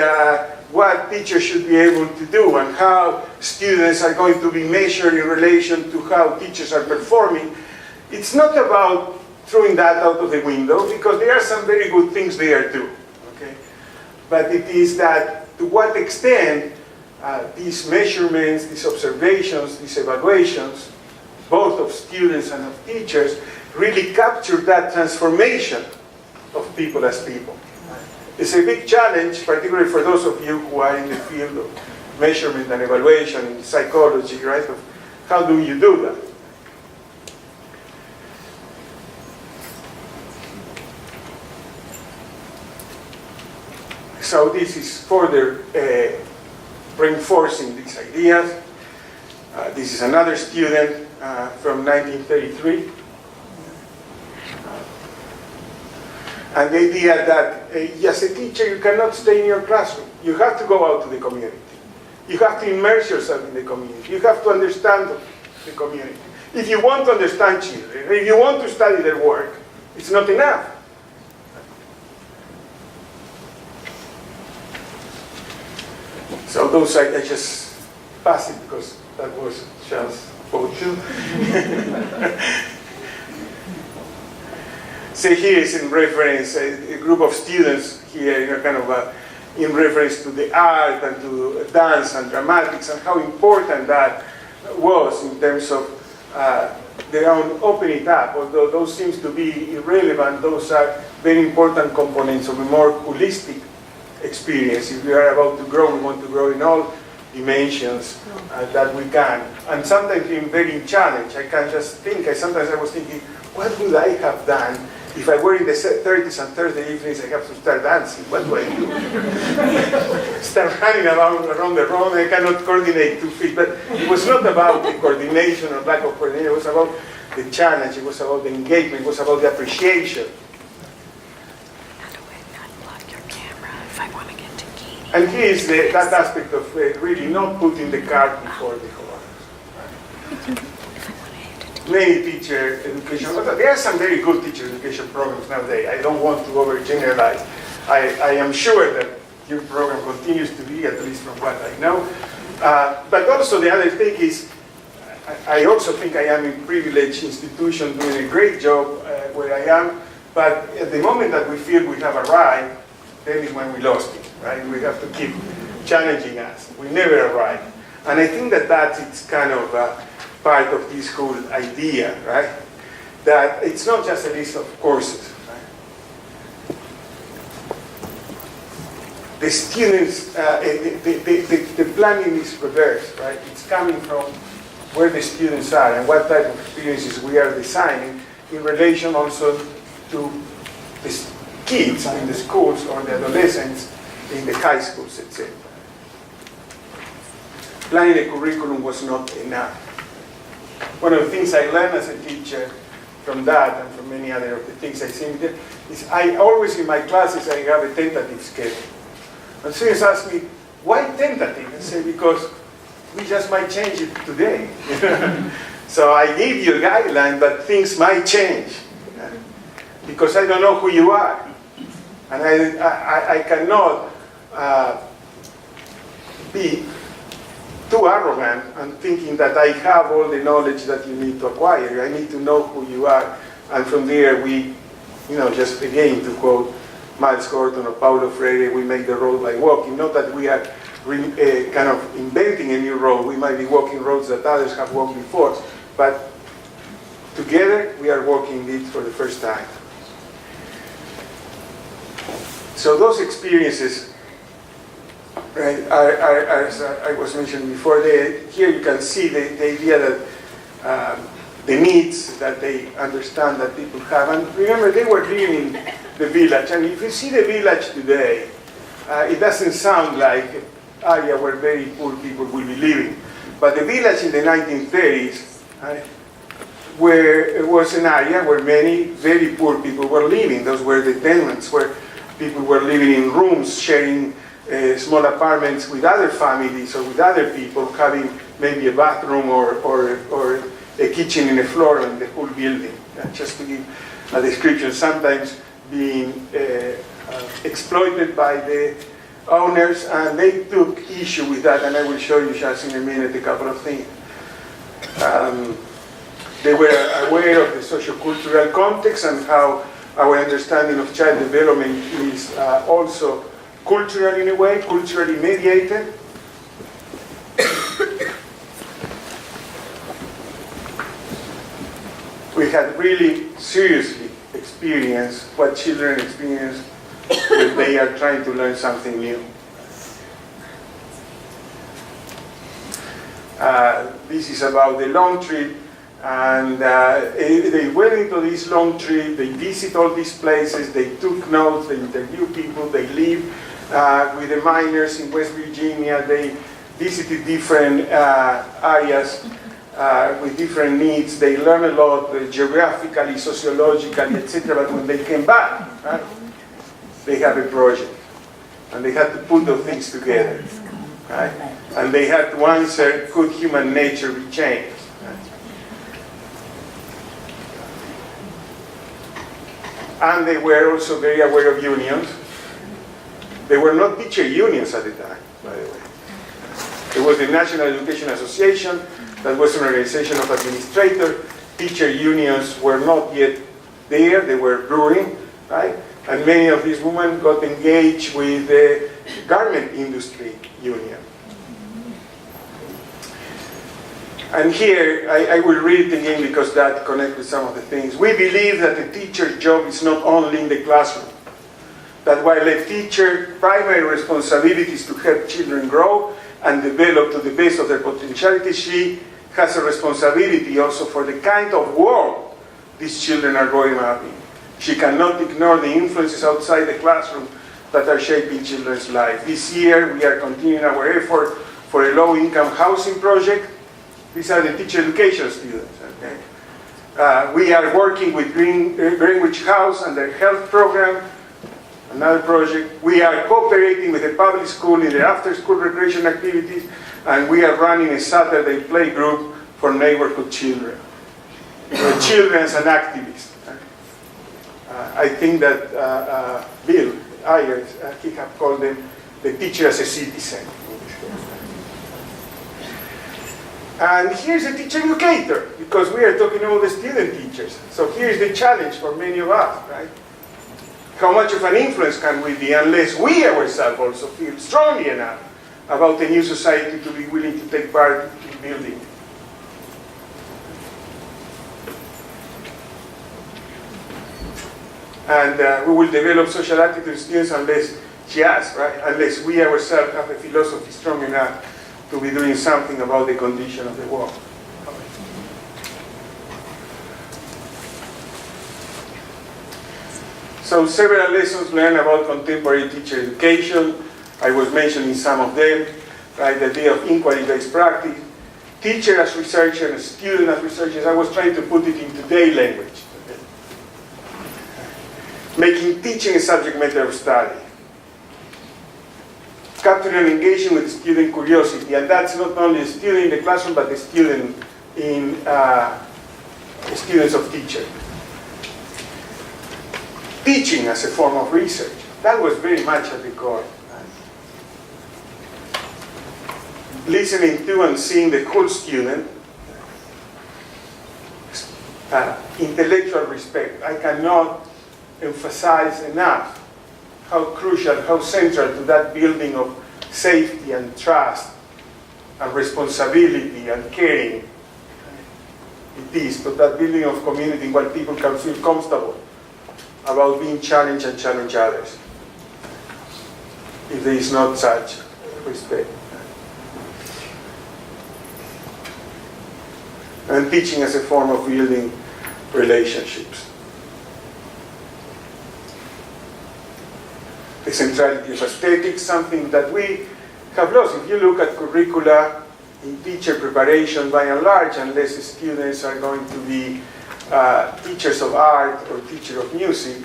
what teachers should be able to do, and how students are going to be measured in relation to how teachers are performing. It's not about throwing that out of the window, because there are some very good things there too. Okay? But it is that to what extent these measurements, these observations, these evaluations, both of students and of teachers, really capture that transformation of people as people. It's a big challenge, particularly for those of you who are in the field of measurement and evaluation in psychology, right? Of how do you do that? So this is further reinforcing these ideas. This is another student from 1933. And the idea that as a teacher, you cannot stay in your classroom. You have to go out to the community. You have to immerse yourself in the community. You have to understand the community. If you want to understand children, if you want to study their work, it's not enough. So those I just passed it because that was Charles' quote too. So here is in reference, a group of students here, kind of in reference to the art and to dance and dramatics, and how important that was in terms of their own opening up. Although those seems to be irrelevant, those are very important components of a more holistic experience. If we are about to grow, we want to grow in all dimensions that we can. And sometimes being very challenged. I can just think, sometimes I was thinking, what would I have done if I were in the 30s and Thursday evenings I have to start dancing? What do I do? Start running around the room, I cannot coordinate 2 feet. But it was not about the coordination or lack of coordination, it was about the challenge, it was about the engagement, it was about the appreciation. And here is that aspect of really not putting the cart before the horse. Many teacher education, there are some very good teacher education programs nowadays. I don't want to overgeneralize. I am sure that your program continues to be, at least from what I know. But also the other thing is, I also think I am in privileged institution doing a great job where I am, but at the moment that we feel we have arrived, then is when we lost it, right? We have to keep challenging us. We never arrive. And I think that it's kind of part of this whole idea, right? That it's not just a list of courses, right? The students, the planning is reversed, right? It's coming from where the students are and what type of experiences we are designing in relation also to the kids in the schools or the adolescents in the high schools, etc. Planning a curriculum was not enough. One of the things I learned as a teacher from that and from many other of the things I see there is I always in my classes I have a tentative schedule. And students ask me, why tentative? I say, because we just might change it today. So I give you a guideline, but things might change. Because I don't know who you are. And I cannot be too arrogant and thinking that I have all the knowledge that you need to acquire. I need to know who you are. And from there we, just again to quote Miles Gordon or Paulo Freire, we make the road by walking. Not that we are kind of inventing a new road. We might be walking roads that others have walked before. But together we are walking it for the first time. So those experiences, right, are as I was mentioning before, here you can see the idea that the needs that they understand that people have. And remember, they were living in the village. And if you see the village today, it doesn't sound like an area where very poor people will be living. But the village in the 1930s was an area where many very poor people were living. Those were the tenements where people were living in rooms, sharing small apartments with other families or with other people, having maybe a bathroom or a kitchen in a floor in the whole building. Just to give a description, sometimes being exploited by the owners, and they took issue with that, and I will show you just in a minute a couple of things. They were aware of the socio-cultural context and how our understanding of child development is also cultural in a way, culturally mediated. We had really seriously experienced what children experience when they are trying to learn something new. This is about the long trip, and they went into this long trip, they visit all these places, they took notes, they interviewed people, they lived with the miners in West Virginia, they visited different areas with different needs, they learned a lot geographically, sociologically, etc. But when they came back, they had a project, and they had to put those things together. Right? And they had to answer, could human nature be changed? And they were also very aware of unions. They were not teacher unions at the time, by the way. There was the National Education Association, that was an organization of administrators. Teacher unions were not yet there, they were brewing, right? And many of these women got engaged with the garment industry union. And here, I will read it again because that connects with some of the things. We believe that the teacher's job is not only in the classroom. That while a teacher's primary responsibility is to help children grow and develop to the best of their potentiality, she has a responsibility also for the kind of world these children are growing up in. She cannot ignore the influences outside the classroom that are shaping children's life. This year, we are continuing our effort for a low-income housing project. These are the teacher education students. Okay? We are working with Greenwich House and their health program, another project. We are cooperating with the public school in their after-school recreation activities, and we are running a Saturday play group for neighborhood children. Children as an activist. I think that Bill Ayers, he have called them the teacher as a citizen. And here's a teacher educator, because we are talking about the student teachers. So here's the challenge for many of us, right? How much of an influence can we be unless we ourselves also feel strongly enough about the new society to be willing to take part in building? And we will develop social attitude in students unless unless we ourselves have a philosophy strong enough to be doing something about the condition of the world. So several lessons learned about contemporary teacher education. I was mentioning some of them, right? The idea of inquiry-based practice. Teacher as researcher and student as researchers. I was trying to put it in today's language. Okay? Making teaching a subject matter of study. Capturing and engaging with student curiosity, and that's not only the student in the classroom, but the student in students of teaching. Teaching as a form of research. That was very much at the core. Listening to and seeing the whole student. Intellectual respect. I cannot emphasize enough how crucial, how central to that building of safety and trust and responsibility and caring it is, to that building of community where people can feel comfortable about being challenged and challenge others. If there is not such respect. And teaching as a form of building relationships. The centrality of aesthetics, something that we have lost. If you look at curricula in teacher preparation, by and large, unless the students are going to be teachers of art or teachers of music,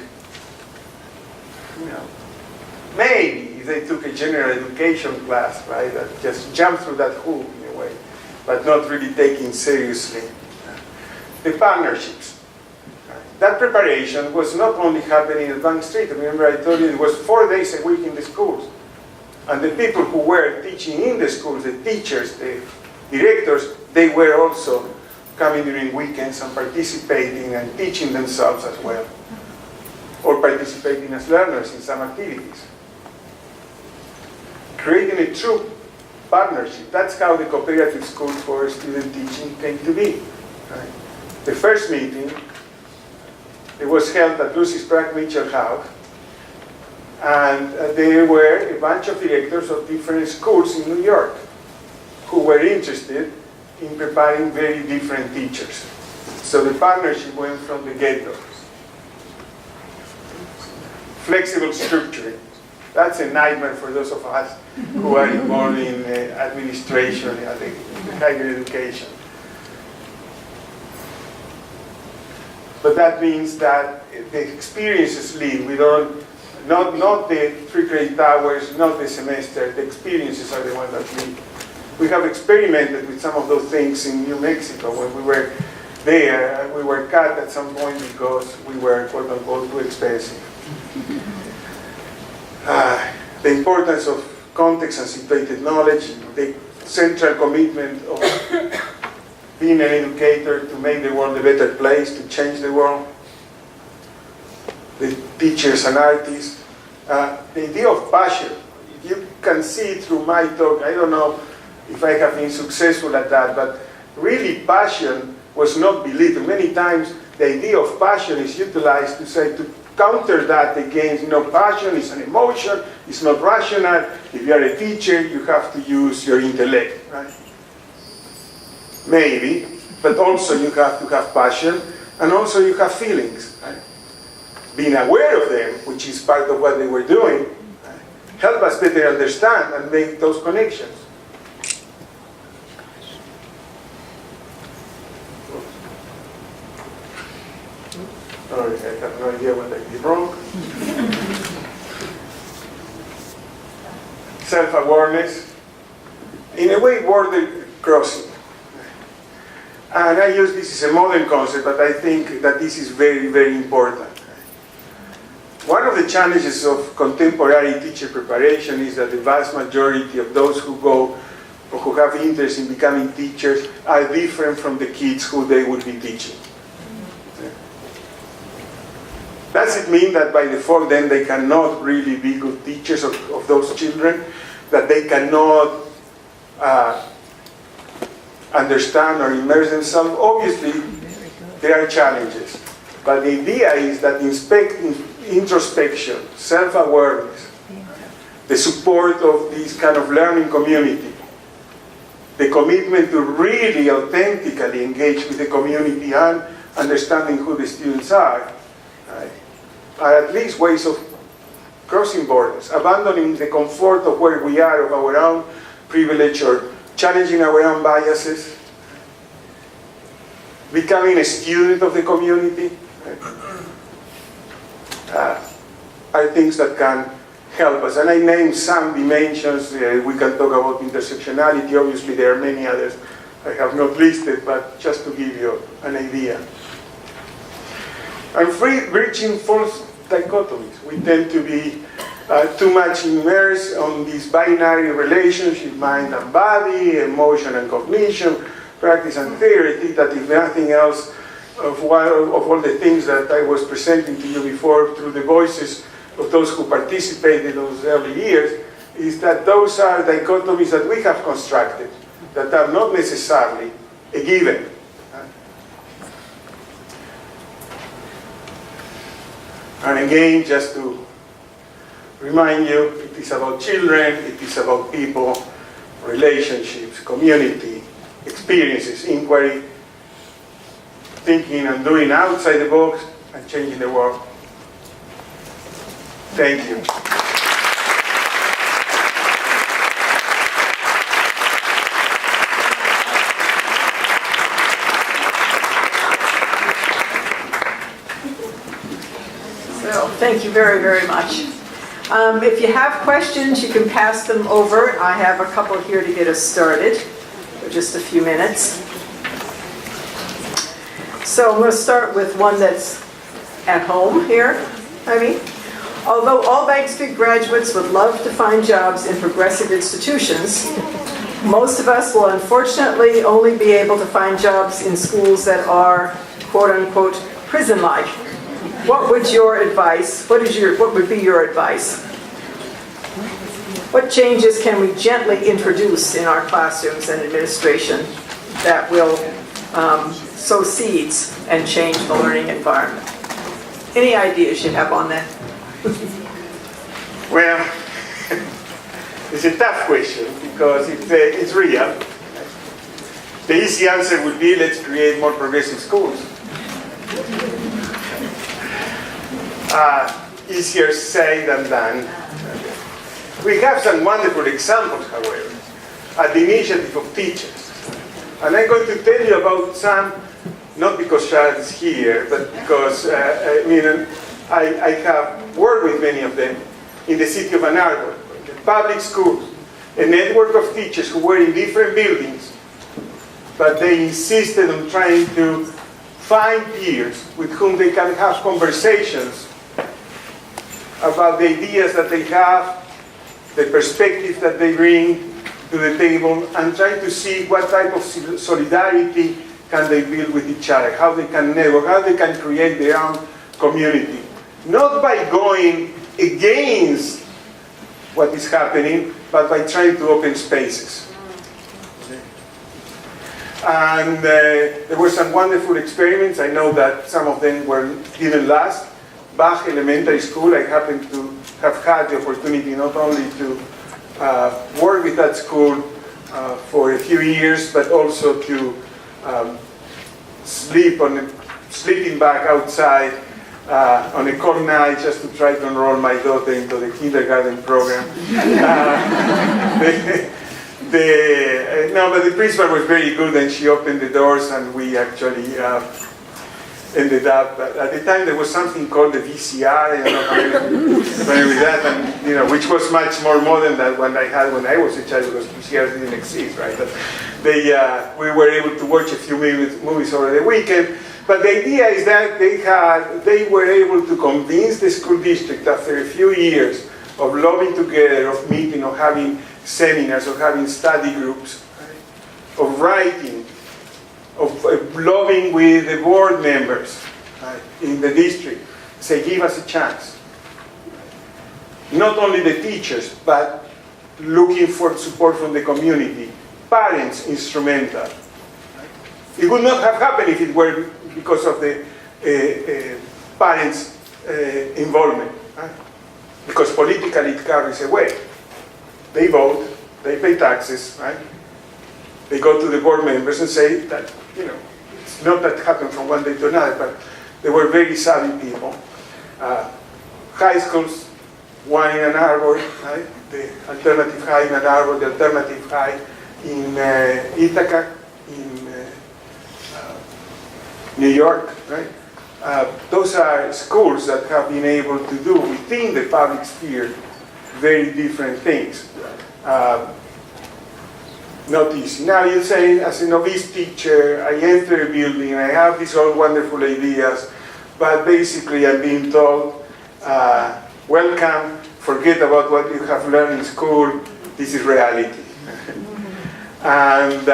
maybe if they took a general education class, right, that just jump through that hoop in a way, but not really taking seriously the partnerships. That preparation was not only happening at Bank Street. Remember I told you it was 4 days a week in the schools. And the people who were teaching in the schools, the teachers, the directors, they were also coming during weekends and participating and teaching themselves as well, or participating as learners in some activities. Creating a true partnership. That's how the cooperative school for student teaching came to be. Right? The first meeting, it was held at Lucy Sprague Mitchell House, and there were a bunch of directors of different schools in New York who were interested in preparing very different teachers. So the partnership went from the get-go. Flexible structuring. That's a nightmare for those of us who are involved in administration and higher education. But that means that the experiences lead. We don't, not the 3 credit hours, not the semester. The experiences are the ones that lead. We have experimented with some of those things in New Mexico when we were there. We were cut at some point because we were, quote unquote, too expensive. The importance of context and situated knowledge, the central commitment of being an educator to make the world a better place, to change the world, the teachers and artists, the idea of passion. You can see through my talk, I don't know if I have been successful at that, but really passion was not belittled. Many times the idea of passion is utilized to say, to counter that against, passion is an emotion, it's not rational. If you are a teacher, you have to use your intellect, right? Maybe, but also you have to have passion, and also you have feelings, right? Being aware of them, which is part of what they were doing, right? Help us better understand and make those connections. Sorry, I have no idea what I did wrong. Self-awareness, in a way, border crossing. And I use this as a modern concept, but I think that this is very, very important. One of the challenges of contemporary teacher preparation is that the vast majority of those who go or who have interest in becoming teachers are different from the kids who they would be teaching. Does it mean that by default then they cannot really be good teachers of those children? That they cannot understand or immerse themselves? Obviously, there are challenges. But the idea is that introspection, self-awareness, the support of this kind of learning community, the commitment to really authentically engage with the community and understanding who the students are at least ways of crossing borders, abandoning the comfort of where we are, of our own privilege, or challenging our own biases, becoming a student of the community, are things that can help us. And I named some dimensions. We can talk about intersectionality. Obviously, there are many others I have not listed, but just to give you an idea. And bridging false dichotomies. We tend to be too much immersed on this binary relationship, mind and body, emotion and cognition, practice and theory. I think that if nothing else, of all the things that I was presenting to you before through the voices of those who participated in those early years, is that those are dichotomies that we have constructed, that are not necessarily a given. And again, just to remind you, it is about children, it is about people, relationships, community, experiences, inquiry, thinking and doing outside the box and changing the world. Thank you. Thank you very, very much. If you have questions, you can pass them over. I have a couple here to get us started for just a few minutes. So I'm going to start with one that's at home here. Although all Bank Street graduates would love to find jobs in progressive institutions, most of us will unfortunately only be able to find jobs in schools that are, quote-unquote, prison-like. What would be your advice? What changes can we gently introduce in our classrooms and administration that will sow seeds and change the learning environment? Any ideas you have on that? Well, it's a tough question because it's real. The easy answer would be let's create more progressive schools. Easier said than done. We have some wonderful examples, however, at the initiative of teachers. And I'm going to tell you about some, not because Charles is here, but because I have worked with many of them in the city of Ann Arbor, the public schools, a network of teachers who were in different buildings, but they insisted on trying to find peers with whom they can have conversations about the ideas that they have, the perspective that they bring to the table, and try to see what type of solidarity can they build with each other, how they can network, how they can create their own community. Not by going against what is happening, but by trying to open spaces. And there were some wonderful experiments. I know that some of them didn't last. Bach Elementary School, I happened to have had the opportunity not only to work with that school for a few years, but also to sleeping back outside on a cold night just to try to enroll my daughter into the kindergarten program. But the principal was very good, and she opened the doors, and we actually ended up. At the time, there was something called the VCR. I don't know how you familiar with that, and which was much more modern than what I had when I was a child, because VCR didn't exist, right? But we were able to watch a few movies over the weekend. But the idea is that they were able to convince the school district after a few years of lobbying together, of meeting, of having seminars, of having study groups, of writing, of lobbying with the board members in the district, say, give us a chance. Not only the teachers, but looking for support from the community. Parents, instrumental. It would not have happened if it were because of the parents' involvement. Because politically it carries away. They vote, they pay taxes, right? They go to the board members and say that, it's not that happened from one day to another, but they were very savvy people. High schools, one in Ann Arbor, right? The alternative high in Ann Arbor, the alternative high in Ithaca, in New York, right? Those are schools that have been able to do within the public sphere very different things. Not easy. Now you say, as a novice teacher, I enter a building, I have these all wonderful ideas, but basically I'm being told, welcome, forget about what you have learned in school, this is reality. And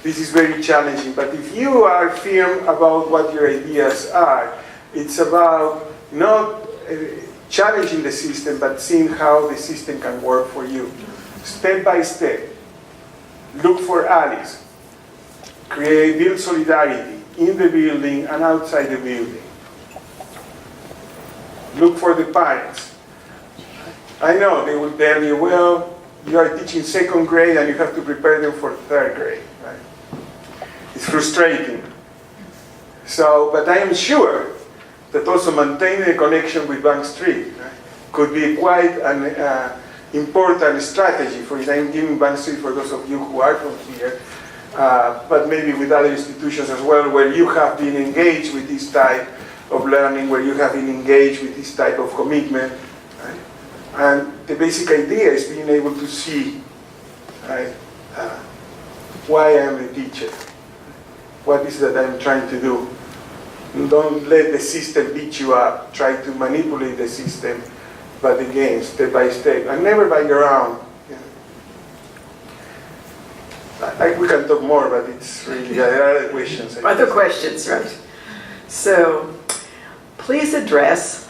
this is very challenging, but if you are firm about what your ideas are, it's about not challenging the system, but seeing how the system can work for you. Step by step. Look for allies. Build solidarity in the building and outside the building. Look for the parents. I know they will tell you, well, you are teaching second grade and you have to prepare them for third grade. Right? It's frustrating. But I am sure that also maintaining a connection with Bank Street could be quite an important strategy. For example, I'm giving Bank Street for those of you who are from here, but maybe with other institutions as well, where you have been engaged with this type of learning, where you have been engaged with this type of commitment. Right? And the basic idea is being able to see why I am a teacher. What is that I'm trying to do? Don't let the system beat you up. Try to manipulate the system but again, step by step, and never by your own. We can talk more, but it's really, there are other questions. Other questions, right. So, please address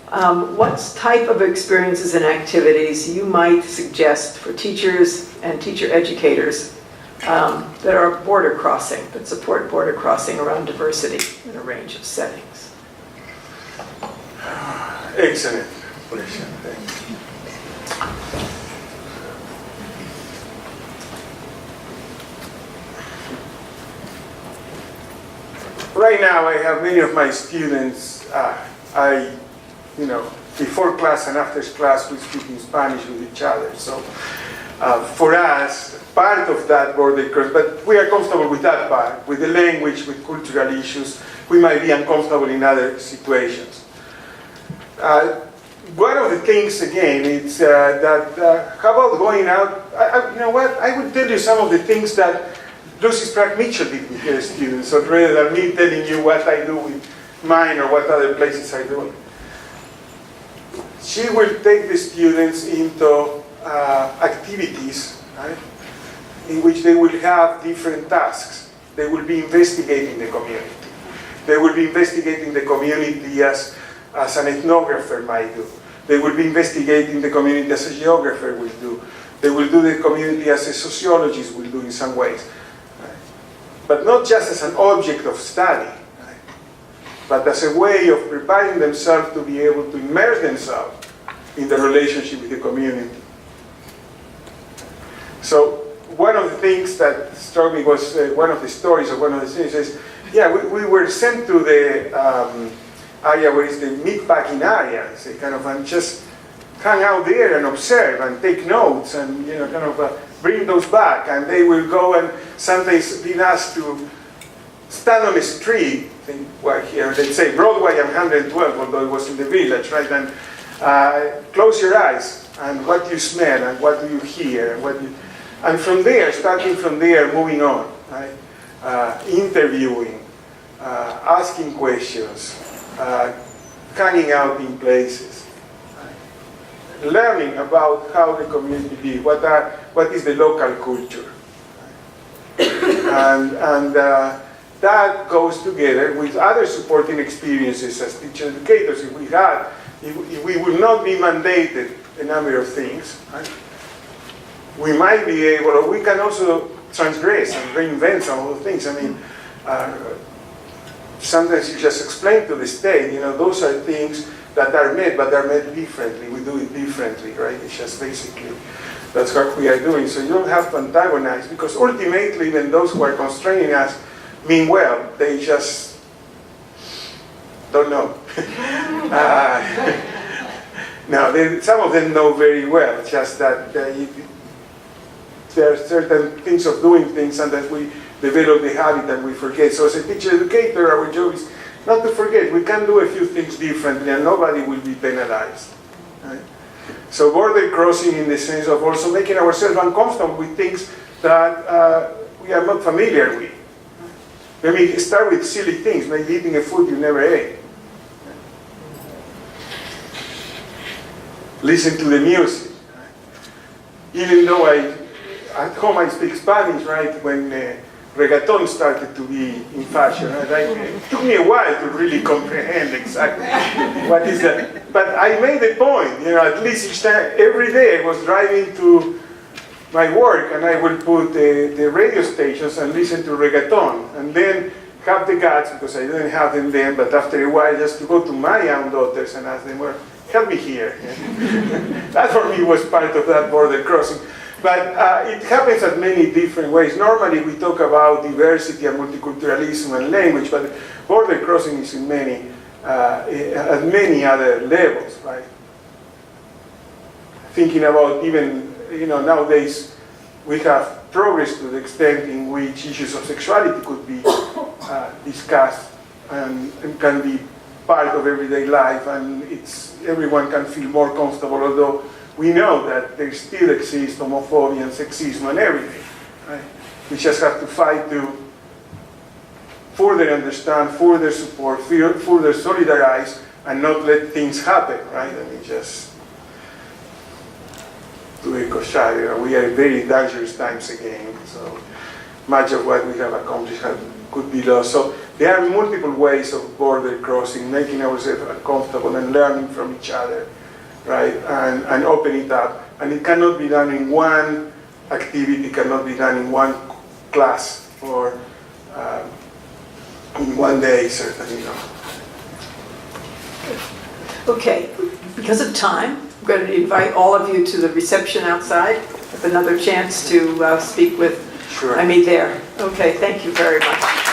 what type of experiences and activities you might suggest for teachers and teacher educators that are border crossing, that support border crossing around diversity in a range of settings. Excellent question. Thank you. Right now, I have many of my students, before class and after class, we speak in Spanish with each other. So for us, part of that border cross, but we are comfortable with that part, with the language, with cultural issues. We might be uncomfortable in other situations. One of the things, again, is that how about going out? You know what? I will tell you some of the things that Lucy Sprague-Mitchell did with her students, so rather than me telling you what I do with mine or what other places I do. She will take the students into activities, right, in which they will have different tasks. They will be investigating the community. They will be investigating the community as an ethnographer might do. They will be investigating the community as a geographer will do. They will do the community as a sociologist will do in some ways. Right? But not just as an object of study, right? But as a way of preparing themselves to be able to immerse themselves in the relationship with the community. So one of the things that struck me was one of the stories of one of the things is, yeah, we were sent to the area where it's the meatpacking area, so kind of, and just hang out there and observe and take notes and bring those back, and they will go and sometimes been asked to stand on the street, here, let's say Broadway and 112, although it was in the village, right, and close your eyes and what you smell and what do you hear and from there, starting from there, moving on, right, interviewing, asking questions, hanging out in places, right? Learning about how the community lives, what is the local culture. Right? And that goes together with other supporting experiences as teacher educators. If we will not be mandated a number of things, right? We might be able, or we can also transgress and reinvent some of the things. I mean, sometimes you just explain to the state, those are things that are met, but they're met differently. We do it differently, right? It's just basically, that's what we are doing. So you don't have to antagonize, because ultimately, even those who are constraining us mean well. They just don't know. No, some of them know very well. It's just that there are certain things of doing things, and that we develop the habit and we forget. So as a teacher educator, our job is not to forget. We can do a few things differently, and nobody will be penalized. Right? So border crossing in the sense of also making ourselves uncomfortable with things that we are not familiar with. Maybe start with silly things, maybe eating a food you never ate. Listen to the music. Even though at home I speak Spanish, right, when reggaeton started to be in fashion, right? It took me a while to really comprehend exactly what is that. But I made a point, at least each time, every day I was driving to my work, and I would put the radio stations and listen to reggaeton, and then have the guts, because I didn't have them then, but after a while, just to go to my own daughters and ask them, well, help me here. That for me was part of that border crossing. But it happens in many different ways. Normally we talk about diversity and multiculturalism and language, but border crossing is in at many other levels, right? Thinking about even, nowadays we have progress to the extent in which issues of sexuality could be discussed and can be part of everyday life, and everyone can feel more comfortable, although we know that there still exists homophobia and sexism and everything. Right? We just have to fight to further understand, further support, further solidarize, and not let things happen. Right? I mean, just echo shot. We are in very dangerous times again, so much of what we have accomplished could be lost. So there are multiple ways of border crossing, making ourselves comfortable and learning from each other, right? And open it up. And it cannot be done in one activity, cannot be done in one class or in one day, certainly not. Okay, because of time, I'm going to invite all of you to the reception outside. Have another chance to speak with Sure. Jaime there. Okay, thank you very much.